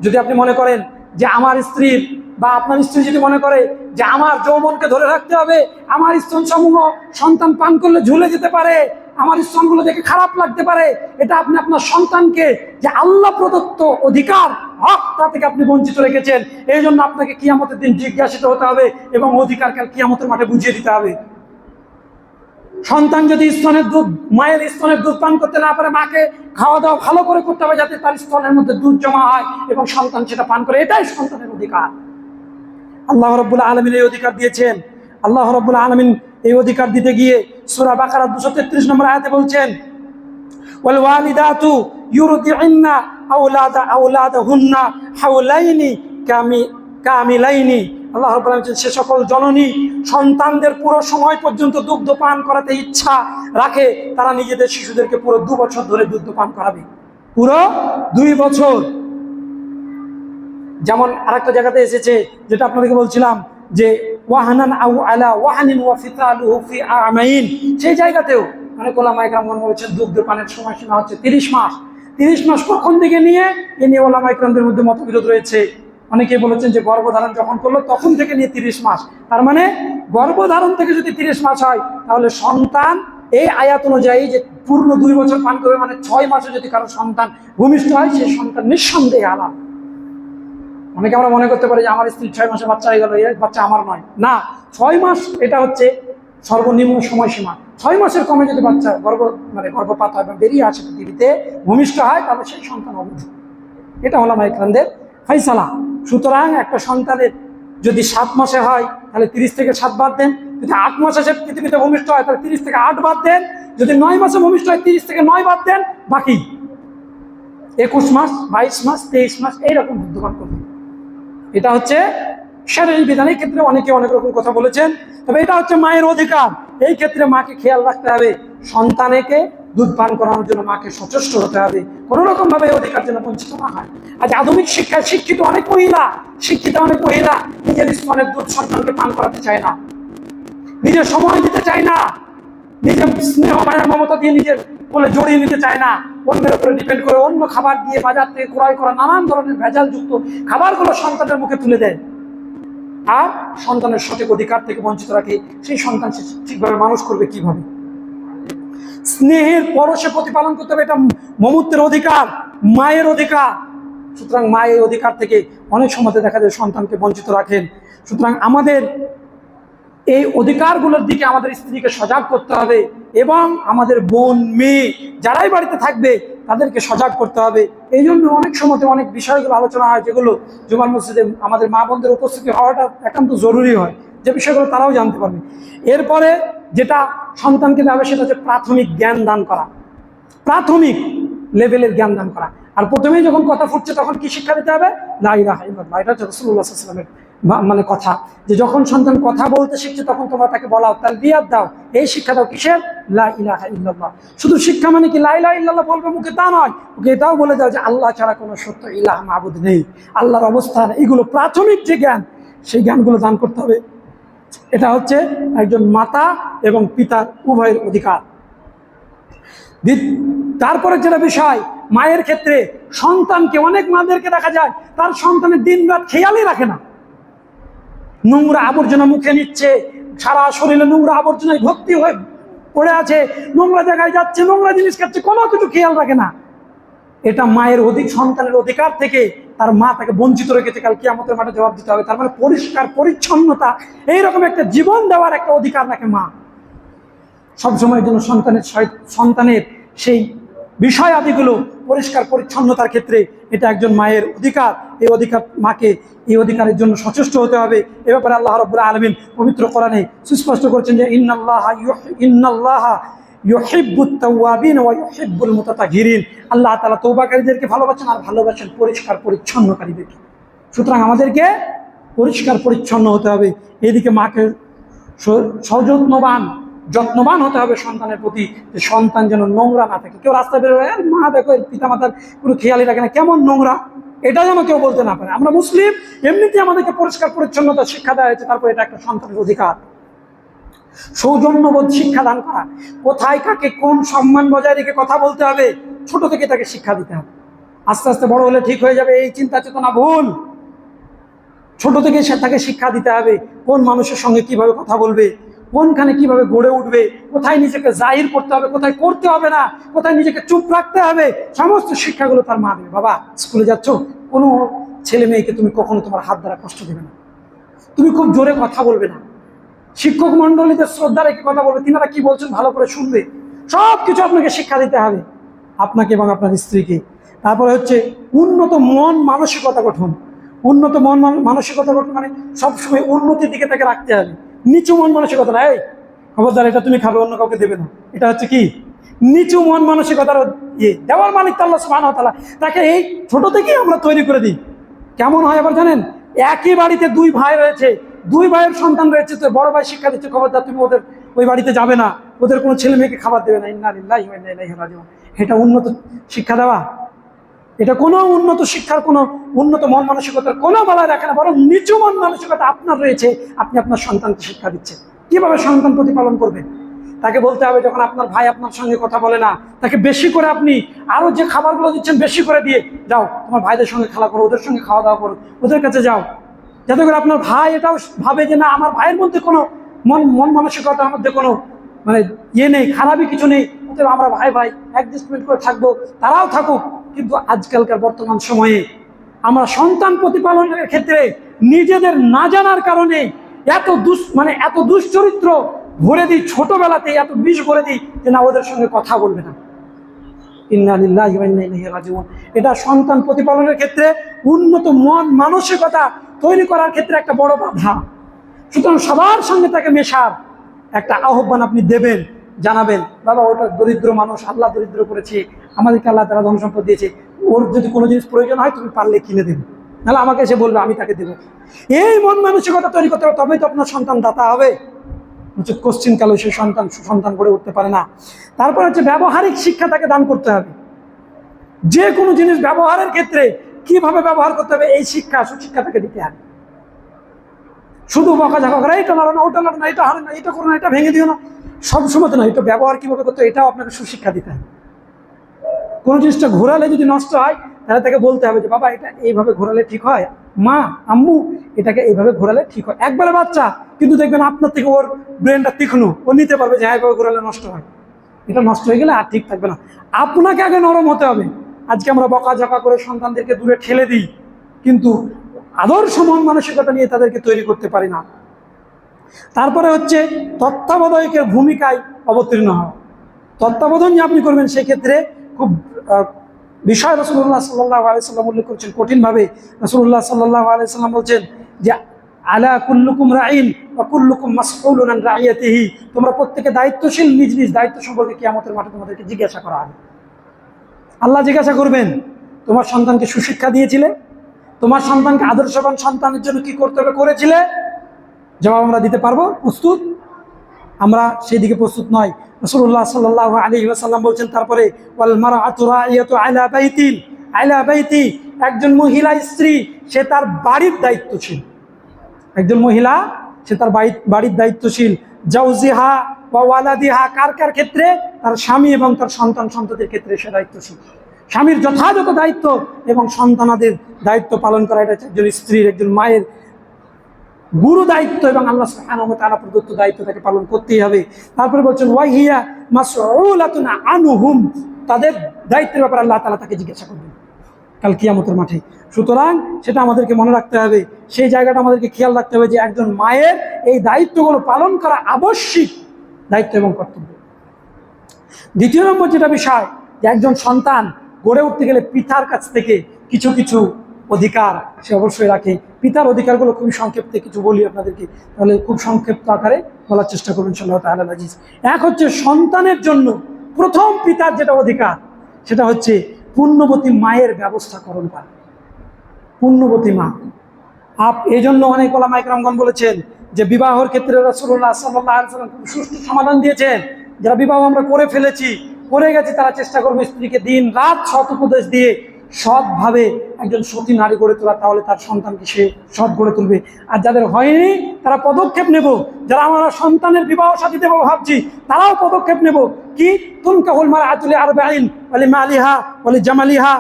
যদি আপনি মনে করেন যে আমার স্ত্রীর বা আপনার স্ত্রী যদি মনে করে যে আমার যৌবনকে ধরে রাখতে হবে, আমার স্তন সমূহ সন্তান পান করলে ঝুলে যেতে পারে, আমার স্তনগুলো দেখে খারাপ লাগতে পারে, এটা আপনি আপনার সন্তানকে যে আল্লাহ প্রদত্ত অধিকার, হক, তা থেকে আপনি বঞ্চিত রেখেছেন। এই জন্য আপনাকে কিয়ামতের দিন জিজ্ঞাসিত হতে হবে এবং অধিকার কাল কিয়ামতের মাঠে বুঝিয়ে দিতে হবে। সন্তান যদি মায়ের স্তনের দুধ পান করতে না পারে, মাকে খাওয়া দাওয়া ভালো করে করতে হবে যাতে তার স্তনের মধ্যে দুধ জমা হয় এবং সন্তান সেটা পান করে। এটাই সন্তানের অধিকার। আল্লাহ রাব্বুল আলামিন এই অধিকার দিয়েছেন। আল্লাহ রাব্বুল আলামিন এই অধিকার দিতে গিয়ে সূরা বাকারা 233 নম্বর আয়াতে বলছেন, ওয়াল ওয়ালিদাতু ইউরদি'না আওলাদাহুন্না হাওলাইনি কামিলাইনি। আল্লাহ রাব্বুল আলামিন বলেন, সে সকল জননী সন্তানদের পুরো সময় পর্যন্ত দুগ্ধ পান করাতে ইচ্ছা রাখে, তারা নিজেদের শিশুদেরকে পুরো 2 বছর ধরে দুগ্ধ পান করাবে, পুরো 2 বছর। যেমন আরেকটা জায়গাতে এসেছে, যেটা আপনাদেরকে বলছিলাম, যে ওয়াহানান আউ আলা ওয়াহানিন ওয়া ফিতালুহু ফি আমাইন, সেই জায়গাতেও অনেক ওলামায়ে কেরাম বলেছেন দুগ্ধ পানের সময়সীমা হচ্ছে 30 মাস। 30 মাস কখন থেকে নিয়ে এ নিয়ে ওলামায়ে কেরামদের মধ্যে মতবিরোধ রয়েছে। অনেকে বলেছেন যে গর্ভধারণ যখন করলো তখন থেকে নিয়ে 30 মাস। তার মানে গর্ভধারণ থেকে যদি 30 মাস হয়, তাহলে সন্তান এই আয়াত অনুযায়ী যে পূর্ণ 2 বছর পান করবে, মানে 6 মাসে যদি কারো সন্তান ভূমিষ্ঠ হয়, সেই সন্তান নিঃসন্দেহে হালাল। অনেকে আমরা মনে করতে পারি যে আমার স্ত্রী 6 মাসে বাচ্চা হয়ে গেল, এই বাচ্চা আমার নয়। না, 6 মাস এটা হচ্ছে সর্বনিম্ন সময়সীমা। 6 মাসের কমে যদি বাচ্চা গর্ভপাত হয় বা বেরিয়ে আসে পৃথিবীতে, ভূমিষ্ঠ হয়, তাহলে সেই সন্তান অবৈধ। এটা ওলামায়ে কেরামদের ফায়সালা। সুতরাং একটা সন্তানের যদি 7 মাসে হয়, তাহলে 30 থেকে 7 বাদ দেন। যদি 8 মাসে সে পৃথিবীতে ভূমিষ্ঠ হয়, তাহলে 30 থেকে 8 বাদ দেন। যদি 9 মাসে ভূমিষ্ঠ হয়, 30 থেকে 9 বাদ দেন। বাকি 21 মাস, 22 মাস, 23 মাস এইরকম দুধপান করবে। এটা হচ্ছে শারঈ বিধান। এই ক্ষেত্রে অনেকে অনেক রকম কথা বলেছেন, তবে এটা হচ্ছে মায়ের অধিকার। এই ক্ষেত্রে মাকে খেয়াল রাখতে হবে, সন্তানকে দুধ পান করানোর জন্য মাকে সচেষ্ট হতে হবে, কোনো রকম ভাবে অধিকার যেন বঞ্চিত না হয়। আজ আধুনিক শিক্ষায় শিক্ষিত অনেক মহিলা নিজের স্তনের দুধ সন্তানকে পান করাতে চায় না, নিজের সময় দিতে চায় না, নিজের স্নেহ মায়া মমতা দিয়ে নিজের বলে জড়িয়ে নিতে চায় না, অন্যের উপরে ডিপেন্ড করে অন্য খাবার দিয়ে বাজার থেকে ক্রয় করা নানান ধরনের ভেজালযুক্ত খাবারগুলো সন্তানের মুখে তুলে দেয়, আর সন্তানের সঠিক অধিকার থেকে বঞ্চিত রাখে। সেই সন্তান সে ঠিকভাবে মানুষ করবে কিভাবে? স্নেহের পরশে প্রতিপালন করতে হবে, এটা মমত্বের অধিকার, মায়ের অধিকার। সুতরাং মায়ের অধিকার থেকে অনেক সময় দেখা যায় সন্তানকে বঞ্চিত রাখেন। সুতরাং আমাদের এই অধিকারগুলোর দিকে আমাদের স্ত্রীকে সজাগ করতে হবে এবং আমাদের বোন মেয়ে যারাই বাড়িতে থাকবে তাদেরকে সজাগ করতে হবে। এই জন্য অনেক সময় অনেক বিষয়গুলো আলোচনা হয়, যেগুলো জুমার মসজিদে আমাদের মা বোনদের উপস্থিতি হওয়াটা একান্ত জরুরি হয়, যে বিষয়গুলো তারাও জানতে পারবে। এরপরে যেটা সন্তানকে দেওয়া হবে সেটা হচ্ছে প্রাথমিক জ্ঞান দান করা, প্রাথমিক লেভেলের জ্ঞান দান করা। আর প্রথমেই যখন কথা ফুটছে তখন কি শিক্ষা দিতে হবে? লা ইলাহা ইল্লাল্লাহ। এটা হচ্ছে রাসূলুল্লাহ সাল্লাল্লাহু আলাইহি ওয়াসাল্লামের কথা, যে যখন সন্তান কথা বলতে শিখছে তখন তোমরা তাকে বলাও, তালবিয়াত দাও, এই শিক্ষা দাও। কিসের? লা ইলাহা ইল্লাল্লাহ। শুধু শিক্ষা মানে কি লা ইলাহা ইল্লাল্লাহ বলবে মুখে তা নয়, ওকে এটাও বলে দাও যে আল্লাহ ছাড়া কোনো সত্য ইলাহ মাবুদ নেই, আল্লাহর অবস্থান, এগুলো প্রাথমিক যে জ্ঞান, সেই জ্ঞানগুলো দান করতে হবে। এটা হচ্ছে একজন মাতা এবং পিতার উভয়ের অধিকার। তারপরে যেটা বিষয়, মায়ের ক্ষেত্রে সন্তানকে, অনেক মাদেরকে দেখা যায় তার সন্তানের দিন রাত খেয়ালই রাখে না, নোংরা আবর্জনা মুখে নিচ্ছে, সারা শরীরে নোংরা আবর্জনায় ভর্তি হয়ে পড়ে আছে, নোংরা জায়গায় যাচ্ছে, নোংরা জিনিস খাচ্ছে, কোনো কিছু খেয়াল রাখে না। এটা মায়ের সন্তানের অধিকার থেকে তার মা তাকে বঞ্চিত রেখেছে, কাল কিয়ামতের মাঠে জবাব দিতে হবে। তার মানে পরিষ্কার পরিচ্ছন্নতা, এইরকম একটা জীবন দেওয়ার একটা অধিকার রাখে মা সবসময়ের জন্য। সন্তানের সেই বিষয় আদিগুলো পরিষ্কার পরিচ্ছন্নতার ক্ষেত্রে এটা একজন মায়ের অধিকার। এই অধিকার মাকে এই অধিকারের জন্য সচেষ্ট হতে হবে। এ ব্যাপারে আল্লাহ রাব্বুল আলামিন পবিত্র কোরআনে সুস্পষ্ট করেছেন যে ইন্নাল্লাহা ইউহিব্বুত তাওয়াবিন ওয়া ইউহিব্বুল মুতাতাহহিরিন। আল্লাহ তাআলা তওবাকারীদেরকে ভালোবাসেন আর ভালোবাসেন পরিষ্কার পরিচ্ছন্নকারীদেরকে। সুতরাং আমাদেরকে পরিষ্কার পরিচ্ছন্ন হতে হবে। এদিকে মাকে যত্নবান হতে হবে সন্তানের প্রতি, যে সন্তান যেন নোংরা না থাকে। কেউ রাস্তায় বেরোয়, মা দেখো পিতা মাতার কোনো খেয়ালই রাখে না, কেমন নোংরা, এটা যেন কেউ বলতে না পারে। আমরা মুসলিম, এমনিতে আমাদেরকে পরিষ্কার পরিচ্ছন্নতা শিক্ষা দেওয়া হয়েছে, তারপর এটা একটা সন্তানের অধিকার। সৌজন্যবোধ শিক্ষা দান করা, কোথায় কাকে কোন সম্মান বজায় রেখে কথা বলতে হবে, ছোট থেকে তাকে শিক্ষা দিতে হবে। আস্তে আস্তে বড় হলে ঠিক হয়ে যাবে, এই চিন্তা চেতনা ভুল। ছোট থেকে তাকে শিক্ষা দিতে হবে কোন মানুষের সঙ্গে কিভাবে কথা বলবে, কোনখানে কিভাবে গড়ে উঠবে, কোথায় নিজেকে জাহির করতে হবে, কোথায় করতে হবে না, কোথায় নিজেকে চুপ রাখতে হবে, সমস্ত শিক্ষাগুলো তার মা দেবে। বাবা স্কুলে যাচ্ছ, কোনো ছেলে মেয়েকে তুমি কখনো তোমার হাত দ্বারা কষ্ট দেবে না, তুমি খুব জোরে কথা বলবে না, শিক্ষক মন্ডলীদের শ্রদ্ধা রেখে কথা বলবে, তিনারা কি বলছেন ভালো করে শুনবে, সব কিছু আপনাকে শিক্ষা দিতে হবে, আপনাকে এবং আপনার স্ত্রীকে। তারপরে হচ্ছে উন্নত মন মানসিকতা গঠন। উন্নত মন মানসিকতা গঠন মানে সবসময় উন্নতির দিকে তাকে রাখতে হবে, নিচু মন মানসিকতা না, এই খবরদার এটা তুমি খাবে, অন্য কাউকে দেবে না, এটা হচ্ছে কি নিচু মন মানসিকতার দেওয়ার মালিক তো আল্লাহ সুবহানাহু ওয়া তাআলা। তাকে এই ছোট থেকেই আমরা তৈরি করে দিই। কেমন হয় আবার জানেন, একই বাড়িতে দুই ভাই রয়েছে, দুই ভাইয়ের সন্তান রয়েছে, তো বড় ভাই শিক্ষা দিচ্ছে খবরদার তুমি ওদের ওই বাড়িতে যাবে না, ওদের কোনো ছেলে মেয়েকে খাবার দেবে না, ইন্না লিল্লাহি ওয়া ইন্না ইলাইহি রাজিউন। এটা উন্নত শিক্ষা দেওয়া? এটা কোনো উন্নত শিক্ষার, কোনো উন্নত মন মানসিকতার কোনো বেলায় রাখে না, বরং নিচু মন মানসিকতা আপনার রয়েছে, আপনি আপনার সন্তানকে শিক্ষা দিচ্ছেন। কিভাবে সন্তান প্রতিপালন করবেন? তাকে বলতে হবে যখন আপনার ভাই আপনার সঙ্গে কথা বলে না, তাকে বেশি করে আপনি আরো যে খাবারগুলো দিচ্ছেন বেশি করে দিয়ে যাও, তোমার ভাইদের সঙ্গে খেলা করো, ওদের সঙ্গে খাওয়া দাওয়া করো, ওদের কাছে যাও, যাতে করে আপনার ভাই এটাও ভাবে যে না, আমার ভাইয়ের মধ্যে কোনো মন মানসিকতার মধ্যে কোনো মানে নেই, খারাপই কিছু নেই, আমরা ভাই ভাই অ্যাডজাস্টমেন্ট করে থাকবো, তারাও থাকুক। কিন্তু আজকালকার বর্তমান সময়ে আমরা সন্তান প্রতিপালনের ক্ষেত্রে নিজেদের না জানার কারণে এত দুশ্চরিত্র ভরে দিই, ছোটবেলাতে এত বিষ ভরে দিই যে না, ওদের সঙ্গে কথা বলবে না। ইন্না লিল্লাহি ওয়া ইন্না ইলাইহি রাজিউন। এটা সন্তান প্রতিপালনের ক্ষেত্রে উন্নত মন মানসিকতা তৈরি করার ক্ষেত্রে একটা বড় বাধা। সুতরাং সবার সঙ্গে তাকে মেশার একটা আহ্বান আপনি দেবেন, জানাবেন, বাবা ওটা দরিদ্র মানুষ, আল্লাহ দরিদ্র করেছে, আমাদেরকে আল্লাহ তারা ধন সম্পদ দিয়েছে, ওর যদি কোনো জিনিস প্রয়োজন হয় তুমি পারলে কিনে দেবে, নাহলে আমাকে এসে বলবে, আমি তাকে দেবো। এই মন মানসিকতা তৈরি করতে হবে, তবেই তো আপনার সন্তান দাতা হবে। কোশ্চিন কালো সে সন্তান সুসন্তান গড়ে উঠতে পারে না। তারপর হচ্ছে ব্যবহারিক শিক্ষা তাকে দান করতে হবে। যে কোনো জিনিস ব্যবহারের ক্ষেত্রে কিভাবে ব্যবহার করতে হবে এই শিক্ষা, সুশিক্ষা তাকে দিতে হবে। শুধু বকাঝকা করে, এইটা মারো না, ওটা মারো না, এটা হারে না, এটা করো না, এটা ভেঙে দিও না, সবসময় তো না, এটা ব্যবহার কিভাবে করতে হয় এটাও আপনাকে সুশিক্ষা দিতে হবে। কোনো জিনিসটা ঘোরালে যদি নষ্ট হয়, তাহলে তাকে বলতে হবে যে বাবা এটা এইভাবে ঘোরালে ঠিক হয়, মা আম্মু এটাকে এইভাবে ঘোরালে ঠিক হয়। একবারে বাচ্চা, কিন্তু দেখবেন আপনার থেকে ওর ব্রেনটা তীক্ষ্ণ, ও নিতে পারবে যে এইভাবে ঘোরালে নষ্ট হয়, এটা নষ্ট হয়ে গেলে আর ঠিক থাকবে না। আপনাকে আগে নরম হতে হবে। আজকে আমরা বকাঝকা করে সন্তানদেরকে দূরে ঠেলে দিই, কিন্তু আদর্শ মন মানসিকতা নিয়ে তাদেরকে তৈরি করতে পারি না। তারপরে হচ্ছে তত্ত্বাবধায়কের ভূমিকায় অবতীর্ণ হওয়া। তত্ত্বাবধান যে আপনি করবেন সেক্ষেত্রে খুব বিষয় রাসূলুল্লাহ সাল্লাল্লাহু আলাইহি সাল্লাম উল্লেখ করছেন কঠিনভাবে। রাসূলুল্লাহ সাল্লাল্লাহু আলাইহি সাল্লাম বলছেন যে আলা কুল্লুকুম রাঈন ওয়া কুল্লুকুম মাসউলুন আন রাইয়াতিহি, তোমরা প্রত্যেকে দায়িত্বশীল, নিজ নিজ দায়িত্ব সম্পর্কে কিয়ামতের মাঠে তোমাদেরকে জিজ্ঞাসা করা হবে। আল্লাহ জিজ্ঞাসা করবেন, তোমার সন্তানকে সুশিক্ষা দিয়েছিলে? তোমার সন্তানকে আদর্শবান সন্তানের জন্য কি করতে হবে করেছিলে? জবাব আমরা দিতে পারবো? প্রস্তুত? আমরা সেই দিকে প্রস্তুত নয়। রাসূলুল্লাহ সাল্লাল্লাহু আলাইহি ওয়াসাল্লাম বলছেন তারপরে ওয়াল মারআতু রাইয়াতু আলা বাইতি, একজন মহিলা স্ত্রী সে তার বাড়ির দায়িত্বশীল। একজন মহিলা সে তার বাড়ির দায়িত্বশীল। জাওজিহা ওয়া ওয়ালাদিহা, কার কার ক্ষেত্রে? তার স্বামী এবং তার সন্তান সন্ততির ক্ষেত্রে সে দায়িত্বশীল। স্বামীর যথাযথ দায়িত্ব এবং সন্তানাদের দায়িত্ব পালন করা, এটা একজন স্ত্রীর, একজন মায়ের গুরু দায়িত্ব, এবং আল্লাহ সুবহানাহু ওয়া তাআলা প্রদত্ত দায়িত্ব তাকে পালন করতেই হবে। তারপরে বলছেন ওয়াহিয়া মাসউলাতুন আনহুম, তাদের দায়িত্বের ব্যাপারে আল্লাহ তাআলা তাকে জিজ্ঞাসা করবেন কাল কিয়ামতের মাঠে। সুতরাং সেটা আমাদেরকে মনে রাখতে হবে, সেই জায়গাটা আমাদেরকে খেয়াল রাখতে হবে যে একজন মায়ের এই দায়িত্বগুলো পালন করা আবশ্যিক দায়িত্ব এবং কর্তব্য। দ্বিতীয় নম্বর যেটা বিষয়, যে একজন সন্তান গড়ে উঠতে গেলে পিতার কাছ থেকে কিছু কিছু অধিকার সে অবশ্যই রাখে। পিতার অধিকারগুলো খুবই সংক্ষেপে কিছু বলি আপনাদেরকে, তাহলে খুব সংক্ষিপ্ত আকারে বলার চেষ্টা করবেন ইনশাআল্লাহ তাআলা আজিজ। এক হচ্ছে সন্তানের জন্য প্রথম পিতার যেটা অধিকার, সেটা হচ্ছে পুণ্যবতী মায়ের ব্যবস্থাকরণ করা। পুণ্যবতী মা, এই জন্য অনেক ওলামা ইকরামগণ বলেছেন যে বিবাহের ক্ষেত্রে রাসূলুল্লাহ সাল্লাল্লাহু আলাইহি ওয়াসাল্লাম খুব সুষ্ঠু সমাধান দিয়েছেন। যারা বিবাহ আমরা করে গেছি, তারা চেষ্টা করবে স্ত্রীকে দিন রাত সৎ উপদেশ দিয়ে সৎভাবে একজন সতী নারী গড়ে তোলা, তাহলে তার সন্তানকে সে সৎ গড়ে তুলবে। আর যাদের হয়নি তারা পদক্ষেপ নেব, যারা আমরা সন্তানের বিবাহ সাথী দেবো ভাবছি, তারাও পদক্ষেপ নেব। কি? তুনকাহুল মারআতু লিআরবাঈন ওয়া লিমালিহা ওয়া লিজামালিহা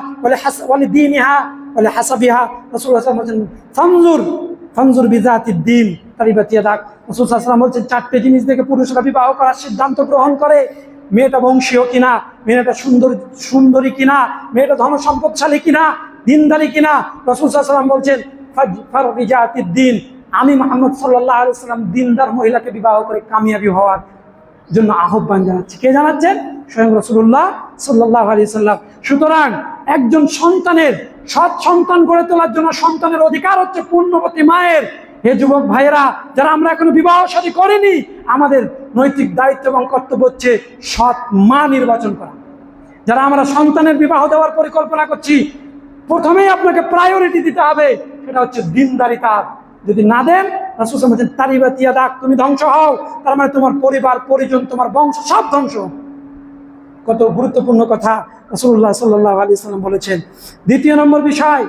ওয়া লিদীনিহা ওয়া লিহাসাবিহা। রাসূলুল্লাহ সাল্লাল্লাহু আলাইহি ওয়াসাল্লাম ফানজুর বিযাতিদ দ্বীন তারিবাত ইয়াদাক। রাসূল সাল্লাল্লাহু আলাইহি ওয়াসাল্লাম বলছেন 4টে জিনিস দেখে পুরুষরা বিবাহ করার সিদ্ধান্ত গ্রহণ করে। মেয়েটা বংশীয় কিনা, মেয়েটা সুন্দরী কিনা, মেয়েটা ধন সম্পদশালী কিনা, দিনদারি কিনা। রাসূল সাল্লাল্লাহু আলাইহি ওয়াসাল্লাম বলছেন ফারবিজাতিদ দিন, আমি মুহাম্মদ সাল্লাল্লাহু আলাইহি ওয়াসাল্লাম দিনদার মহিলাকে বিবাহ করে কামিয়াবি হওয়ার জন্য আহ্বান জানাচ্ছি। কে জানাচ্ছেন? স্বয়ং রাসূলুল্লাহ সাল্লাল্লাহু আলাইহি ওয়াসাল্লাম। সুতরাং একজন সন্তানের সৎ সন্তান গড়ে তোলার জন্য সন্তানের অধিকার হচ্ছে পূর্ণবতী মায়ের। হে যুবক ভাইয়েরা, যারা আমরা এখনো বিবাহ শাদী করিনি, আমাদের নৈতিক দায়িত্ব এবং কর্তব্য হচ্ছে সৎ মা নির্বাচন করা। যারা আমরা সন্তানের বিবাহ দেওয়ার পরিকল্পনা করছি, প্রথমেই আপনাকে প্রায়োরিটি দিতে হবে, সেটা হচ্ছে দিনদারিতা। যদি না দেন, রাসূল সাল্লাল্লাহু আলাইহি ওয়াসাল্লাম বলেন তারিবাত ইয়াদাক, তুমি ধ্বংস হও। তার মানে তোমার পরিবার পরিজন, তোমার বংশ সব ধ্বংস। কত গুরুত্বপূর্ণ কথা রাসূলুল্লাহ সাল্লাল্লাহু আলাইহি ওয়াসাল্লাম বলেছেন। দ্বিতীয় নম্বর বিষয়,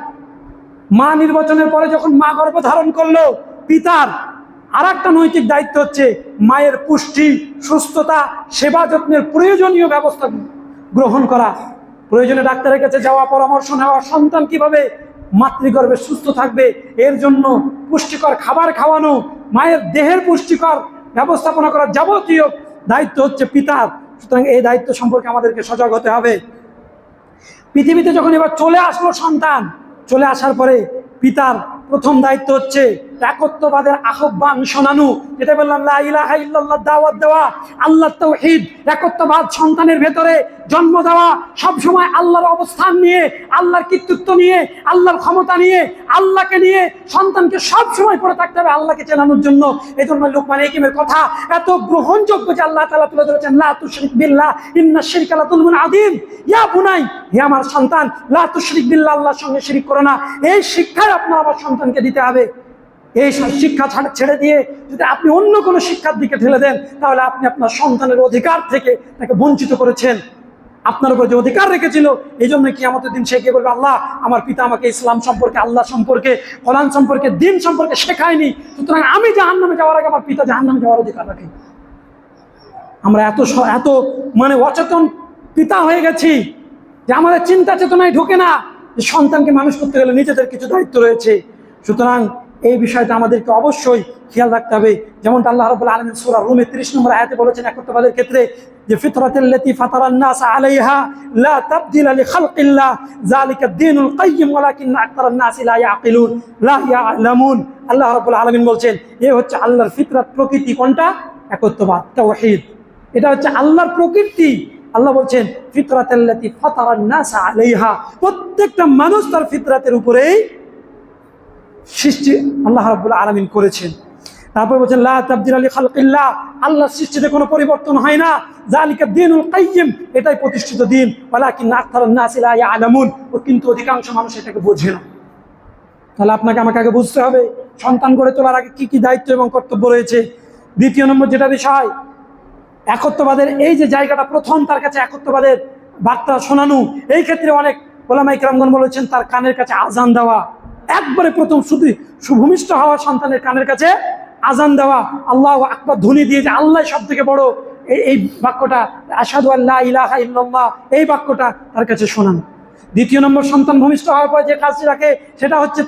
মা নির্বাচনের পরে যখন মা গর্ভধারণ করলো, পিতার আর একটা নৈতিক দায়িত্ব হচ্ছে মায়ের পুষ্টি, সুস্থতা, সেবা যত্নের প্রয়োজনীয় ব্যবস্থা গ্রহণ করা। প্রয়োজনে ডাক্তারের কাছে যাওয়া, পরামর্শ নেওয়া, সন্তান কিভাবে মাতৃগর্ভে সুস্থ থাকবে এর জন্য পুষ্টিকর খাবার খাওয়ানো, মায়ের দেহের পুষ্টিকর ব্যবস্থাপনা করার যাবতীয় দায়িত্ব হচ্ছে পিতার। সুতরাং এই দায়িত্ব সম্পর্কে আমাদেরকে সজাগ হতে হবে। পৃথিবীতে যখন এবার চলে আসলো সন্তান, চলে আসার পরে পিতার প্রথম দায়িত্ব হচ্ছে একত্ববাদের আহ্বান শোনানো। যেটা বললাম, লা ইলাহা ইল্লাল্লাহ দাওয়াত দেওয়া, আল্লাহর তাওহীদ, একত্ববাদ সন্তানের ভেতরে জন্ম দেওয়া। সব সময় আল্লাহর অবস্থান নিয়ে, আল্লাহর কর্তৃত্ব নিয়ে, আল্লাহর ক্ষমতা নিয়ে, আল্লাহকে নিয়ে সন্তানকে সব সময় পড়ে থাকতে হবে আল্লাহকে চেনানোর জন্য। এই জন্য লুকমান হাকিমের কথা এত গ্রহণযোগ্য যে আল্লাহ তাআলা তুলে ধরেছেন, লা তুশরিক বিল্লাহ ইন্নাশ শিরকা লাযুলমুন আযীম। ইয়া বুনাই, হে আমার সন্তান, লা তুশরিক বিল্লাহ, আল্লাহর সঙ্গে শিরক করো না। এই শিক্ষাই আপনার আমার সন্তানকে দিতে হবে। এই শিক্ষা ছেড়ে দিয়ে যদি আপনি অন্য কোনো শিক্ষার দিকে ঠেলে দেন, তাহলে আপনি আপনার সন্তানের অধিকার থেকে তাকে বঞ্চিত করেছেন। আপনার উপর যে অধিকার রেখেছিল, এই জন্য কিয়ামতের দিন সে কি বলবে, আল্লাহ আমার পিতা আমাকে ইসলাম সম্পর্কে, আল্লাহ সম্পর্কে, কোরআন সম্পর্কে, দিন সম্পর্কে শেখায়নি, সুতরাং আমি জাহান্নামে যাওয়ার আগে আমার পিতা জাহান্নামে যাওয়ার অধিকার রাখে। আমরা এত মানে অচেতন পিতা হয়ে গেছি যে আমাদের চিন্তা চেতনায় ঢোকে না যে সন্তানকে মানুষ করতে গেলে নিজেদের কিছু দায়িত্ব রয়েছে। সুতরাং এই বিষয়টা আমাদেরকে অবশ্যই খেয়াল রাখতে হবে। যেমনটা আল্লাহ রাব্বুল আলামিন সূরা রুমে 30 নম্বর আয়াতে বলেছেন একত্ববাদের ক্ষেত্রে, যে ফিতরাতাল্লাতী ফাতারান নাস আলাইহা লা তাবদিলা লিখালকিল্লাহ যালিকা দ্বীনুল কাইয়্যিম ওয়ালাকিন্না আকতারান নাস লা ইয়াকিলুন লা ইয়ালামুন। আল্লাহ রাব্বুল আলামিন বলছেন, এ হচ্ছে আল্লাহর ফিতরাত, প্রকৃতি। কোনটা? একত্ববাদ, তাওহীদ। এটা হচ্ছে আল্লাহর প্রকৃতি। আল্লাহ বলছেন ফিতরাতাল্লাতী ফাতারান নাস আলাইহা, প্রত্যেকটা মানুষ তার ফিতরাতের উপরেই সৃষ্টি আল্লাহ রাব্বুল আলামিন করেছেন। তারপর বলছেন লা তাবদিলা লিখালকিল্লাহ, আল্লাহর সৃষ্টিতে কোনো পরিবর্তন হয় না। যালিকা দ্বীনুল কাইয়্যিম, এটাই প্রতিষ্ঠিত দিন। ওয়ালাকিন্না আকতারান নাস লা ইয়ালামুন, কিন্তু অধিকাংশ মানুষ এটাকে বোঝে না। তাহলে আপনাকে আমাকে আগে বুঝতে হবে সন্তান গড়ে তোলার আগে কি কি দায়িত্ব এবং কর্তব্য রয়েছে। দ্বিতীয় নম্বর যেটা বিষয়, একত্ববাদের এই যে জায়গাটা, প্রথম তার কাছে একত্ববাদের বার্তা শোনানো। এই ক্ষেত্রে অনেক ওলামা ইকরামগণ বলেছেন তার কানের কাছে আজান দেওয়া। একবারে প্রথম শুধু সুভূমিষ্ঠ হওয়া সন্তানের কানের কাছে আজান দেওয়া, আল্লাহু আকবার ধ্বনি দিয়ে যে আল্লাহ সব থেকে বড়, এই বাক্যটা, আশহাদু আল্লা ইলাহা ইল্লাল্লাহ, এই বাক্যটা তার কাছে শোনানো। দ্বিতীয় নম্বর, সন্তান ভূমিষ্ঠ হওয়ার পর যে কাজটি রাখে সেটা হচ্ছে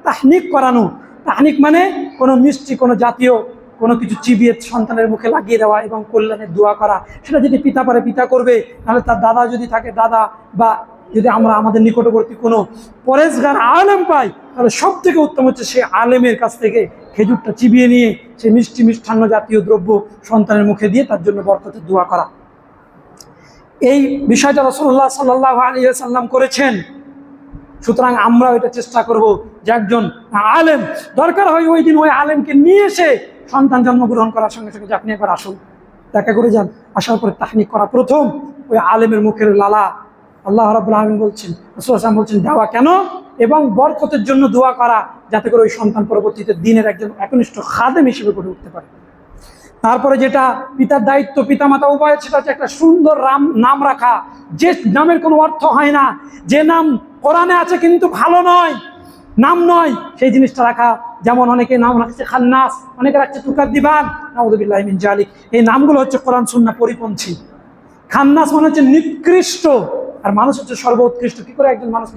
তাহনিক করানো। তাহনিক মানে কোনো মিষ্টি, কোনো জাতীয় কোনো কিছু চিবিয়ে সন্তানের মুখে লাগিয়ে দেওয়া এবং কল্যাণের দোয়া করা। সেটা যদি পিতা পারে পিতা করবে, তাহলে তার দাদা যদি থাকে দাদা, বা যদি আমরা আমাদের নিকটবর্তী কোনো পরেশগার আলেম পাই, তাহলে সব থেকে উত্তম হচ্ছে সে আলেমের কাছ থেকে খেজুরটা চিবিয়ে নিয়ে সে মিষ্টি মিষ্টান্ন জাতীয় দ্রব্য সন্তানের মুখে দিয়ে তার জন্য বরকতের দোয়া করা। এই বিষয়টা রাসূলুল্লাহ সাল্লাল্লাহু আলাইহি ওয়াসাল্লাম করেছেন। সুতরাং আমরাও এটা চেষ্টা করব যে একজন আলেম, দরকার হয় ওই দিন ওই আলেমকে নিয়ে এসে সন্তান জন্মগ্রহণ করার সঙ্গে সঙ্গে যে আপনি একবার আসুন, দেখা করে যান। আসার পরে তাহনিক করা, প্রথম ওই আলেমের মুখের লালা। আল্লাহ রাব্বুল আলামিন বলছেন, রাসূলুল্লাহ সাল্লাল্লাহু আলাইহি ওয়াসাল্লাম বলছেন দেওয়া কেন, এবং বরকতের জন্য দোয়া করা, যাতে করে ওই সন্তান পরবর্তীতে দ্বীনের একজন একনিষ্ঠ খাদেম হিসেবে গড়ে উঠতে পারে। তারপরে যেটা পিতার দায়িত্ব, পিতামাতা উভয়ের, সেটা হচ্ছে একটা সুন্দর নাম রাখা, যে নামের কোনো অর্থ হয় না, যে নাম কোরআনে আছে কিন্তু ভালো নয়, নাম নয়, সেই জিনিসটা রাখা। যেমন অনেকে নাম রাখছে খান্নাস, অনেকে রাখছে তুকাদ্দিবান, নাউযুবিল্লাহি মিন জালিক। এই নামগুলো হচ্ছে কোরআন সুন্নাহ পরিপন্থী। খান্নাস মানে হচ্ছে নিকৃষ্ট, আর মানুষ হচ্ছে সর্বোৎকৃষ্ট। কি করে একজন মানুষ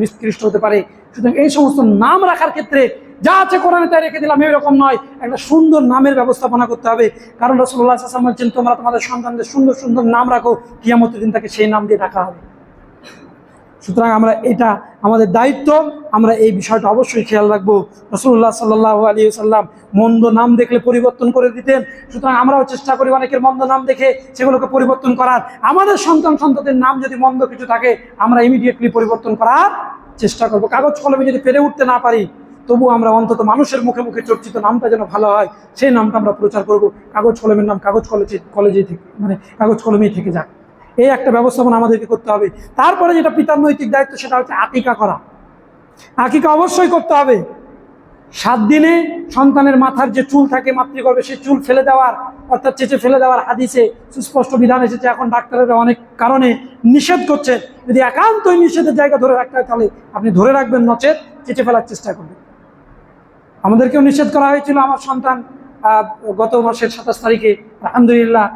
নিকৃষ্ট হতে পারে? সুতরাং এই সমস্ত নাম রাখার ক্ষেত্রে যা আছে কোরআনে তাই রেখে দিলাম, এরকম নয়। একটা সুন্দর নামের ব্যবস্থাপনা করতে হবে, কারণ রাসূলুল্লাহ সাল্লাল্লাহু আলাইহি ওয়াসাল্লাম বলছেন, তোমরা তোমাদের সন্তানদের সুন্দর সুন্দর নাম রাখো, কিয়ামতের দিন তাকে সেই নাম দিয়ে ডাকা হবে। সুতরাং আমরা এটা আমাদের দায়িত্ব, আমরা এই বিষয়টা অবশ্যই খেয়াল রাখবো। রাসূলুল্লাহ সাল্লাল্লাহু আলাইহি ওয়াসাল্লাম মন্দ নাম দেখলে পরিবর্তন করে দিতেন। সুতরাং আমরাও চেষ্টা করি অনেকের মন্দ নাম দেখে সেগুলোকে পরিবর্তন করার। আমাদের সন্তানদের নাম যদি মন্দ কিছু থাকে, আমরা ইমিডিয়েটলি পরিবর্তন করার চেষ্টা করব। কাগজ কলমে যদি পেরে উঠতে না পারি, তবু আমরা অন্তত মানুষের মুখে মুখে চর্চিত নামটা যেন ভালো হয়, সেই নামটা আমরা প্রচার করব। কাগজ কলমের নাম কাগজ কলেজেই থেকে, মানে কাগজ কলমেই থেকে যাক। এই একটা ব্যবস্থাপনা আমাদেরকে করতে হবে। তারপরে যেটা পিতার নৈতিক দায়িত্ব, সেটা হচ্ছে আকিকা করা। আকিকা অবশ্যই করতে হবে। 7 দিনে সন্তানের মাথার যে চুল থাকে মাতৃগর্ভে, সেই চুল ফেলে দেওয়ার, অর্থাৎ চেঁচে ফেলে দেওয়ার হাদিসে সুস্পষ্ট বিধান এসেছে। এখন ডাক্তারেরা অনেক কারণে নিষেধ করছে। যদি একান্তই নিষেধের জায়গা ধরে রাখতে হয়, তাহলে আপনি ধরে রাখবেন, নচেত চেঁচে ফেলার চেষ্টা করবেন। আমাদেরকেও নিষেধ করা হয়েছিল। আমার সন্তান গত মাসের 27 তারিখে আলহামদুলিল্লাহ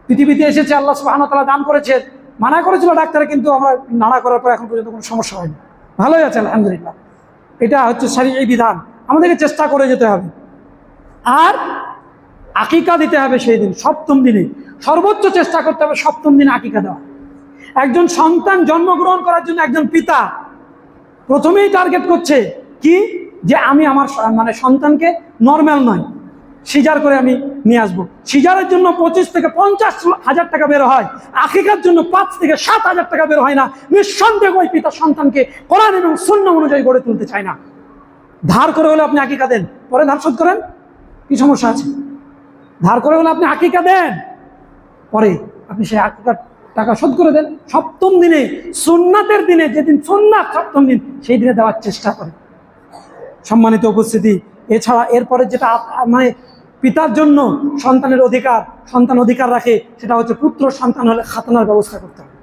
পৃথিবীতে এসেছে, আল্লাহ সুবহানাহু ওয়া তাআলা দান করেছেন। মানা করেছিল ডাক্তারে, কিন্তু আমরা নাড়া করার পর এখন পর্যন্ত কোনো সমস্যা হয়নি, ভালোই আছে আলহামদুলিল্লাহ। এটা হচ্ছে শরীয়ী বিধান, আমাদেরকে চেষ্টা করে যেতে হবে। আর আকিকা দিতে হবে সেই দিন, 7ম দিনে। সর্বোচ্চ চেষ্টা করতে হবে 7ম দিনে আকিকা দেওয়া। একজন সন্তান জন্মগ্রহণ করার জন্য একজন পিতা প্রথমেই টার্গেট করছে কি, যে আমি আমার মানে সন্তানকে নর্মাল নয়, সিজার করে আমি নিয়ে আসবো। সিজারের জন্য 25 থেকে 50 হাজার টাকা বের হয়, আকিকার জন্য 5 থেকে 7 হাজার টাকা বের হয় না। নিঃসন্দেহে ওই পিতা সন্তানকে কোরআন এবং সুন্নাহ অনুযায়ী গড়ে তুলতে চায় না। ধার করে হলে আপনি আকিকা দেন, পরে ধার শোধ করেন, কি সমস্যা আছে? ধার করে হলে আপনি আকিকা দেন, পরে আপনি সেই আকিকার টাকা শোধ করে দেন। 7ম দিনে, সুন্নাতের দিনে, যেদিন সুন্নাত 7ম দিন, সেই দিনে দেওয়ার চেষ্টা করেন। সম্মানিত উপস্থিতি, এছাড়া এরপরে যেটা মানে পিতার জন্য সন্তানের অধিকার, সন্তান অধিকার রাখে, সেটা হচ্ছে পুত্র সন্তান হলে খাতনার ব্যবস্থা করতে হবে।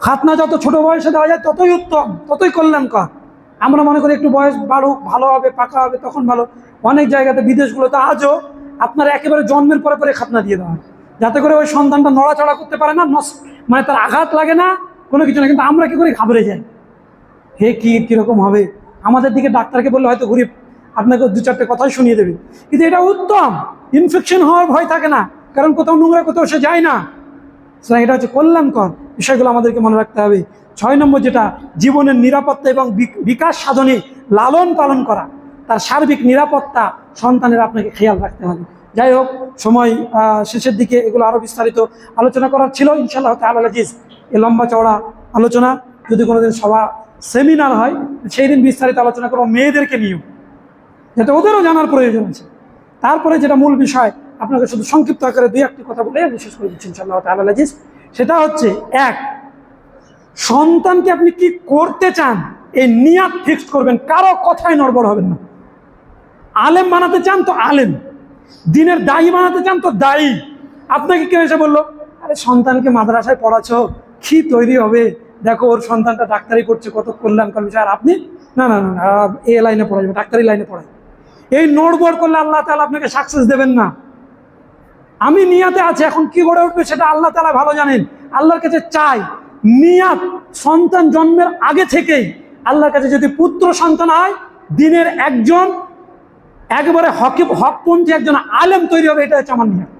খাতনা যত ছোট বয়সে দেওয়া যায় ততই উত্তম, ততই কল্যাণকর। আমরা মনে করি একটু বয়স বাড়ুক, ভালো হবে, পাকা হবে, তখন ভালো। অনেক জায়গাতে বিদেশগুলোতে আজও আপনার একেবারে জন্মের পরে পরে খাতনা দিয়ে দেওয়া হয়, যাতে করে ওই সন্তানটা নড়াচড়া করতে পারে না, মানে তার আঘাত লাগে না, কোনো কিছু না। কিন্তু আমরা কি করি, ঘাবড়ে যাই, হে কীরকম হবে। আমাদের দিকে ডাক্তারকে বললে হয়তো ঘুরে আপনাকে 2-4টে কথাই শুনিয়ে দেবে, কিন্তু এটা উত্তম। ইনফেকশন হওয়ার ভয় থাকে না, কারণ কোথাও নোংরা কোথাও সে যায় না। সুতরাং এটা হচ্ছে কল্যাণকর। বিষয়গুলো আমাদেরকে মনে রাখতে হবে। 6 নম্বর যেটা, জীবনের নিরাপত্তা এবং বিকাশ সাধনে লালন পালন করা, তার সার্বিক নিরাপত্তা সন্তানের আপনাকে খেয়াল রাখতে হবে। যাই হোক, সময় শেষের দিকে, এগুলো আরও বিস্তারিত আলোচনা করার ছিল ইনশাআল্লাহ তাআলা আজিজ। এই লম্বা চওড়া আলোচনা যদি কোনোদিন সভা সেমিনার হয়, সেই দিন বিস্তারিত আলোচনা করবো, মেয়েদেরকে নিয়েও, যাতে ওদেরও জানার প্রয়োজন আছে। তারপরে যেটা মূল বিষয়, আপনাকে শুধু সংক্ষিপ্ত আকারে 2-1টি কথা বলে আমি শেষ করে দিচ্ছি ইনশাআল্লাহ তাআলা আজিজ। সেটা হচ্ছে, 1, সন্তানকে আপনি কি করতে চান এই নিয়াত ফিক্সড করবেন, কারো কথায় নড়বড় হবেন না। আলেম বানাতে চান তো আলেম, দিনের দায়ী বানাতে চান তো দায়ী। আপনাকে কেউ এসে বললো, আরে সন্তানকে মাদ্রাসায় পড়াচ্ছ, কি তৈরি হবে, দেখো ওর সন্তানটা ডাক্তারি করছে, কত কল্যাণকর বিষয়, আর আপনি না না না এ লাইনে পড়াইবে, ডাক্তারি লাইনে পড়াই। এই নড়বড় করলে আল্লাহ তাআলা আপনাকে সাকসেস দেবেন না। আমি নিয়াতে আছি, এখন কি গড়ে উঠবে সেটা আল্লাহ তাআলা ভালো জানেন। আল্লাহর কাছে চাই নিয়াত, সন্তান জন্মের আগে থেকেই আল্লাহর কাছে যদি পুত্র সন্তান হয়, দিনের একজন একেবারে হকপন্থী একজন আলেম তৈরি হবে, এটা হচ্ছে আমার নিয়াত।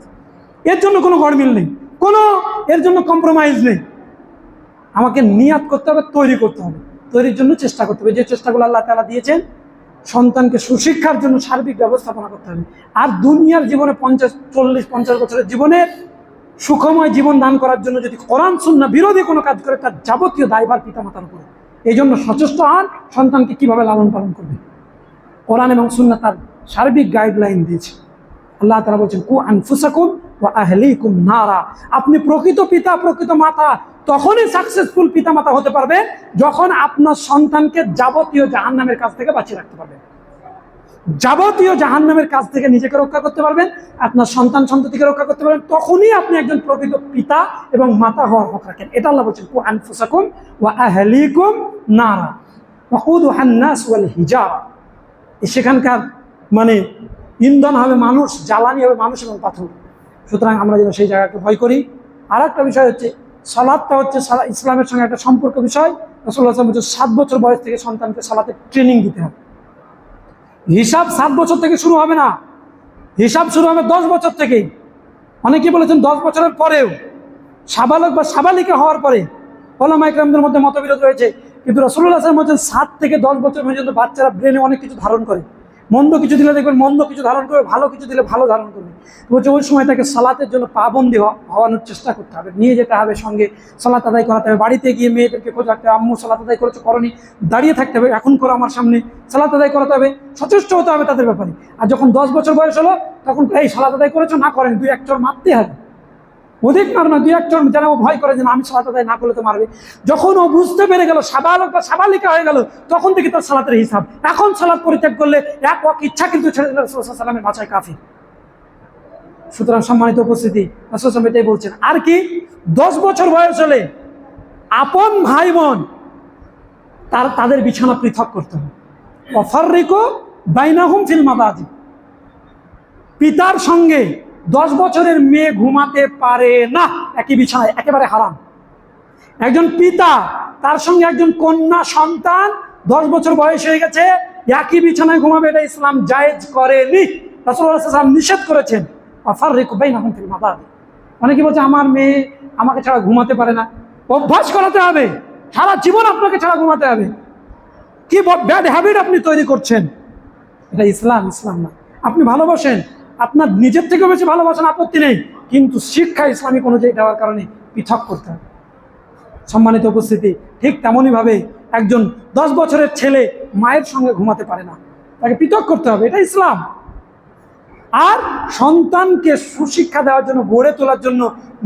এর জন্য কোনো গড়মিল নেই, কোনো এর জন্য কম্প্রোমাইজ নেই। আমাকে নিয়াত করতে হবে, তৈরি করতে হবে, তৈরির জন্য চেষ্টা করতে হবে। যে চেষ্টাগুলো আল্লাহ তাআলা দিয়েছেন, সন্তানকে সুশিক্ষার জন্য সার্বিক ব্যবস্থাপনা করতে হবে। আর দুনিয়ার জীবনে 40-50 বছরের জীবনের সুখময় জীবন দান করার জন্য যদি কোরআন সুন্নাহ বিরোধী কোনো কাজ করে, তার যাবতীয় দায়ভার পিতামাতার উপরে। এই জন্য সচেষ্ট হন, সন্তানকে কিভাবে লালন পালন করবে। কোরআন এবং সুন্নাহ তার সার্বিক গাইডলাইন দিয়েছে। আল্লাহ তাআলা বলছেন, কু আনফুসাকুম ওয়া আহলিকুম নারা। আপনি প্রকৃত পিতা, প্রকৃত মাতা তখনই সাকসেসফুল পিতামাতা হতে পারবে, যখন আপনার সন্তানকে যাবতীয় জাহান্নামের কাছ থেকে বাঁচিয়ে রাখতে পারবেন। যাবতীয় জাহান্নামের কাছ থেকে নিজেকে রক্ষা করতে পারবেন, আপনার সন্তান সন্ততিকে রক্ষা করতে পারবেন, তখনই আপনি একজন প্রকৃত পিতা এবং মাতা হওয়ার হক রাখেন। এটা আল্লাহ বলছেন, কু আনফুসাকুম ওয়া আহলিকুম নারা ওয়াকুদুহান নাস ওয়াল হিজারা। সেখানকার মানে ইন্ধন হবে মানুষ, জ্বালানি হবে মানুষ এবং পাথর। সুতরাং আমরা যেন সেই জায়গাকে ভয় করি। আর একটা বিষয় হচ্ছে, সালাদটা হচ্ছে ইসলামের সঙ্গে একটা সম্পর্ক বিষয়। রাসূলুল্লাহ সাল্লাল্লাহু আলাইহি ওয়াসাল্লাম বলছেন, 7 বছর বয়স থেকে সন্তানকে সালাতের ট্রেনিং দিতে হবে। হিসাব 7 বছর থেকে শুরু হবে না, হিসাব শুরু হবে 10 বছর থেকেই। অনেকে বলেছেন 10 বছরের পরেও, সাবালক বা সাবালিকা হওয়ার পরে। ওলামা ইকরামদের মধ্যে মতবিরোধ রয়েছে, কিন্তু রাসূলুল্লাহ সাল্লাল্লাহু আলাইহি ওয়াসাল্লাম বলেছেন 7 থেকে 10 বছর পর্যন্ত বাচ্চারা ব্রেনে অনেক কিছু ধারণ করে। মন্দ কিছু দিলে দেখবেন মন্দ কিছু ধারণ করবে, ভালো কিছু দিলে ভালো ধারণ করবে। বলছে ওই সময় তাকে সালাতের জন্য পাবন্দি হওয়ানোর চেষ্টা করতে হবে, নিয়ে যেতে হবে সঙ্গে, সালাত আদায় করাতে হবে। বাড়িতে গিয়ে মেয়েদেরকে খোঁজ রাখতে হবে, আম্মু সালাত আদায় করেছো করনি, দাঁড়িয়ে থাকতে হবে, এখন করো আমার সামনে, সালাত আদায় করাতে হবে, সচেষ্ট হতে হবে তাদের ব্যাপারে। আর যখন 10 বছর বয়স হলো তখন এই সালাত আদায় করেছো না করেন 2-1 চড় মারতে হবে, অধিক মার না, 2-1 চড়, যেন ও ভয় করে যে আমি সালাত আদায় না করলে তো মারবে। যখন ও বুঝতে পেরে গেল, সাবালক বা সাবালিকা হয়ে গেল, তখন থেকে তার সালাতের হিসাব। এখন সালাত পরিত্যাগ করলে এক ওয়াক্ত ইচ্ছা কিন্তু ছেড়ে দিলে রাসূলুল্লাহ সাল্লাল্লাহু আলাইহি ওয়াসাল্লামের ভাষায় কাফির। সুতরাং সম্মানিত উপস্থিতি, রাসূলুল্লাহ সাল্লাল্লাহু আলাইহি ওয়াসাল্লাম এটাই বলছেন। আর কি, 10 বছর বয়স হলে আপন ভাই বোন তাদের বিছানা পৃথক করতে হবে। ওয়াফাররিকু বাইনাহুম ফিল মাদাজি, পিতার সঙ্গে 10 বছরের মেয়ে ঘুমাতে পারে না একই বিছানায়, একেবারে হারাম। একজন পিতা তার সঙ্গে একজন কন্যা সন্তান 10 বছর বয়স হয়ে গেছে একই বিছানায় ঘুমাবে, এটা ইসলাম জায়েজ করেনি, রাসূলুল্লাহ সাল্লাল্লাহু আলাইহি ওয়াসাল্লাম নিষেধ করেছেন। ওয়াফাররিকু বাইনাহুম ফিল মাদাজি। অনেকে বলছে আমার মেয়ে আমাকে ছাড়া ঘুমাতে পারে না, অভ্যাস করাতে হবে, সারা জীবন আপনাকে ছাড়া ঘুমাতে হবে। কি ব্যাড হ্যাবিট আপনি তৈরি করছেন, এটা ইসলাম না। আপনি ভালোবাসেন, আপনার নিজের থেকেও বেশি ভালোবাসেন, আপত্তি নেই, কিন্তু শিক্ষা ইসলামিক অনুযায়ী দেওয়ার কারণে পৃথক করতে হবে। সম্মানিত উপস্থিতি, ঠিক তেমনইভাবে একজন 10 বছরের ছেলে মায়ের সঙ্গে ঘুমাতে পারে না, তাকে পৃথক করতে হবে, এটা ইসলাম। আর সন্তানকে সুশিক্ষা দেওয়ার জন্য, গড়ে তোলার জন্য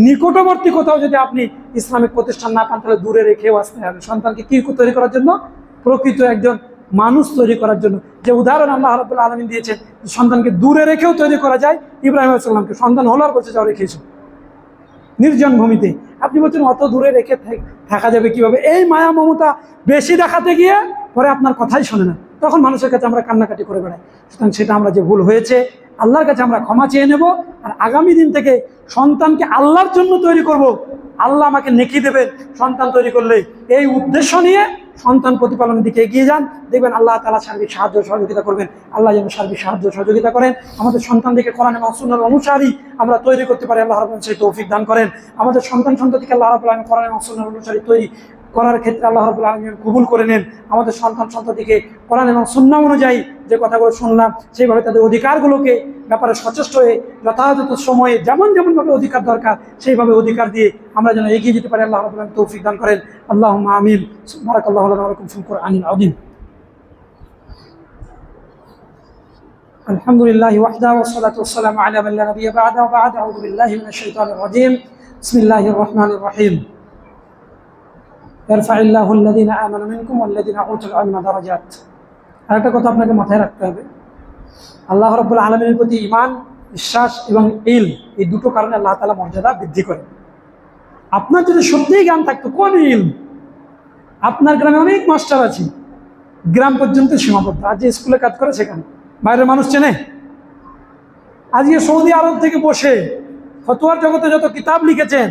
নিকটবর্তী কোথাও যদি আপনি ইসলামিক প্রতিষ্ঠান না পান, তাহলে দূরে রেখেও আসতে হবে। সন্তানকে কি তৈরি করার জন্য? প্রকৃত একজন মানুষ তৈরি করার জন্য। যে উদাহরণ আল্লাহ রাব্বুল আলামিন দিয়েছেন, সন্তানকে দূরে রেখেও তৈরি করা যায়। ইব্রাহিম আলাইহিস সালামকে সন্তান হলো আর বলছে যাও রেখেছো নির্জন ভূমিতে। আপনি বলছেন অত দূরে রেখে থাকা যাবে কিভাবে? এই মায়া মমতা বেশি দেখাতে গিয়ে পরে আপনার কথাই শোনে না, তখন মানুষের কাছে আমরা কান্নাকাটি করে বেড়াই। সুতরাং সেটা আমরা যে ভুল হয়েছে, আল্লাহর কাছে আমরা ক্ষমা চেয়ে নেব। আর আগামী দিন থেকে সন্তানকে আল্লাহর জন্য তৈরি করব, আল্লাহ আমাকে নেকি দেবেন সন্তান তৈরি করলে, এই উদ্দেশ্য নিয়ে সন্তান প্রতিপালনের দিকে এগিয়ে যান। দেখবেন আল্লাহ তাআলা সার্বিক সাহায্য সহযোগিতা করবেন। আল্লাহ যেন সার্বিক সাহায্য সহযোগিতা করেন। আমাদের সন্তানদেরকে কোরআন এবং সুন্নাহর অনুসারী আমরা তৈরি করতে পারি, আল্লাহ রাব্বুল আলামিন সেই তৌফিক দান করেন। আমাদের সন্তানকে আল্লাহ রাব্বুল আলামিন কোরআন এবং সুন্নাহর অনুসারী তৈরি করার ক্ষেত্রে আল্লাহ রাব্বুল আলামিন কবুল করে নেন। আমাদের সন্তানদিকে কোরআন এবং সুন্নাহ অনুযায়ী যে কথাগুলো শুনলাম, সেইভাবে তাদের অধিকারগুলোকে ব্যাপারে সচেষ্ট হয়ে যথাযথ সময়ে যেমনভাবে অধিকার দরকার সেইভাবে অধিকার দিয়ে আমরা যেন এগিয়ে যেতে পারি। আল্লাহ রাব্বুল আলামিন তৌফিক দান করেন। আল্লাহুম্মা আমিন। বারাকাল্লাহু লানা ওয়া লাকুম ফিল কুরআনিল আযীম। আলহামদুলিল্লাহি ওয়াহদাহু ওয়াসসালাতু ওয়াসসালামু আলা মান লা নাবিয়্যা বা'দাহু ওয়া বা'দ। আউযু বিল্লাহি মিনাশ শাইতানির রাজীম। বিসমিল্লাহির রাহমানির রাহিম। ইয়ারফা'ুল্লাহু আল্লাযীনা আমানু মিনকুম ওয়াল্লাযীনা উতুল ইলমা দারাজাত। আরেকটা কথা আপনাকে মাথায় রাখতে হবে, আল্লাহ রাব্বুল আলামিনের প্রতি ঈমান, বিশ্বাস এবং ইলম, এই দুটো কারণে আল্লাহ তাআলা মর্যাদা বৃদ্ধি করেন। আপনার যদি সত্যিই জ্ঞান থাকতো, কোন ইলম? আপনার গ্রামে অনেক মাস্টার আছে, গ্রাম পর্যন্ত সীমাবদ্ধ। আজ যে স্কুলে কাজ করে সেখানে বাইরের মানুষ চেনে। আজকে সৌদি আরব থেকে বসে ফতোয়ার জগতে যত কিতাব লিখেছেন,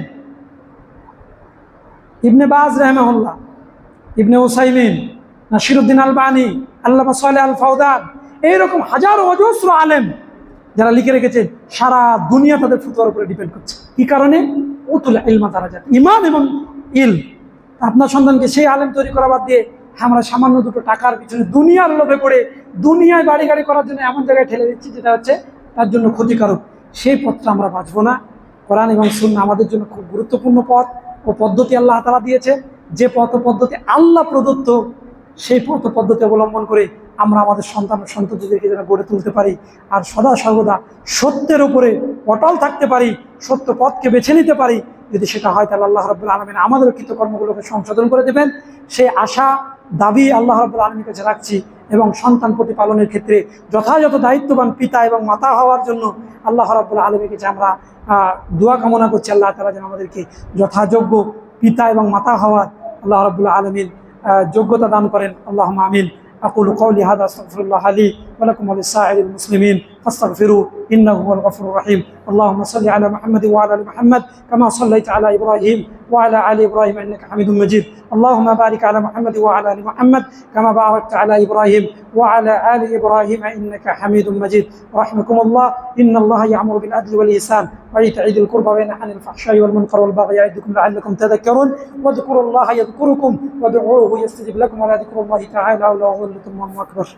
ইবনে বাজ রাহিমাহুল্লাহ, ইবনে উসাইমিন, নাসিরউদ্দিন আলবানী, আল্লামা সালেহ আল ফাওদান, এইরকম হাজারো অজস্র আলেম যারা লিখে রেখেছেন, সারা দুনিয়া তাদের ফতোয়ার উপরে ডিপেন্ড করছে। কি কারণে? উতুল ইলমা দারাজাত, ঈমান এবং ইলম। আপনার সন্তানকে সেই আলেম তৈরি করা বাদ দিয়ে আমরা সামান্য দুটো টাকার পিছনে দুনিয়ার লোভে পড়ে দুনিয়ায় বাড়ি গাড়ি করার জন্য এমন জায়গায় ঠেলে দিচ্ছি যেটা হচ্ছে তার জন্য ক্ষতিকারক। সেই পথটা আমরা বাঁচবো না। কোরআন এবং সুন্নাহ আমাদের জন্য খুব গুরুত্বপূর্ণ পথ ও পদ্ধতি আল্লাহ তাআলা দিয়েছে। যে পথ পদ্ধতি আল্লাহ প্রদত্ত, সেই পথ পদ্ধতি অবলম্বন করে আমরা আমাদের সন্ততিদেরকে যেন গড়ে তুলতে পারি। আর সদা সর্বদা সত্যের উপরে অটল থাকতে পারি, সত্য পথকে বেছে নিতে পারি। যদি সেটা হয় তাহলে আল্লাহ রাব্বুল আলামিন আমাদের কৃতকর্মগুলোকে সংশোধন করে দেবেন। সেই আশা দাবি আল্লাহ রাব্বুল আলামিনের কাছে রাখছি। এবং সন্তান প্রতিপালনের ক্ষেত্রে যথাযথ দায়িত্ববান পিতা এবং মাতা হওয়ার জন্য আল্লাহ রাব্বুল আলামিনের কাছে আমরা দোয়া কামনা করছি। আল্লাহ তাআলা যেন আমাদেরকে যথাযোগ্য পিতা এবং মাতা হওয়ার আল্লাহ রাব্বুল আলামিন যোগ্যতা দান করেন। আল্লাহুম্মা আমিন। আকুলু কওলি হাযা আস্তাগফিরুল্লাহ লি ওয়া লাকুম ওয়া লিসাইরিল মুসলিমিন। فاستغفروه إنه هو الغفور الرحيم. اللهم صل على محمد وعلى آل محمد كما صليت على إبراهيم وعلى آل إبراهيم إنك حميد مجيد. اللهم بارك على محمد وعلى آل محمد كما باركت على إبراهيم وعلى آل إبراهيم إنك حميد مجيد. رحمكم الله. إن الله يأمر بالعدل والإحسان وإيتاء ذي القربى وينهى عن الفحشاء والمنكر والبغي يعظكم لعلكم تذكرون. واذكروا الله يذكركم وادعوه يستجب لكم ولذكر الله تعالى أعلى وأكبر.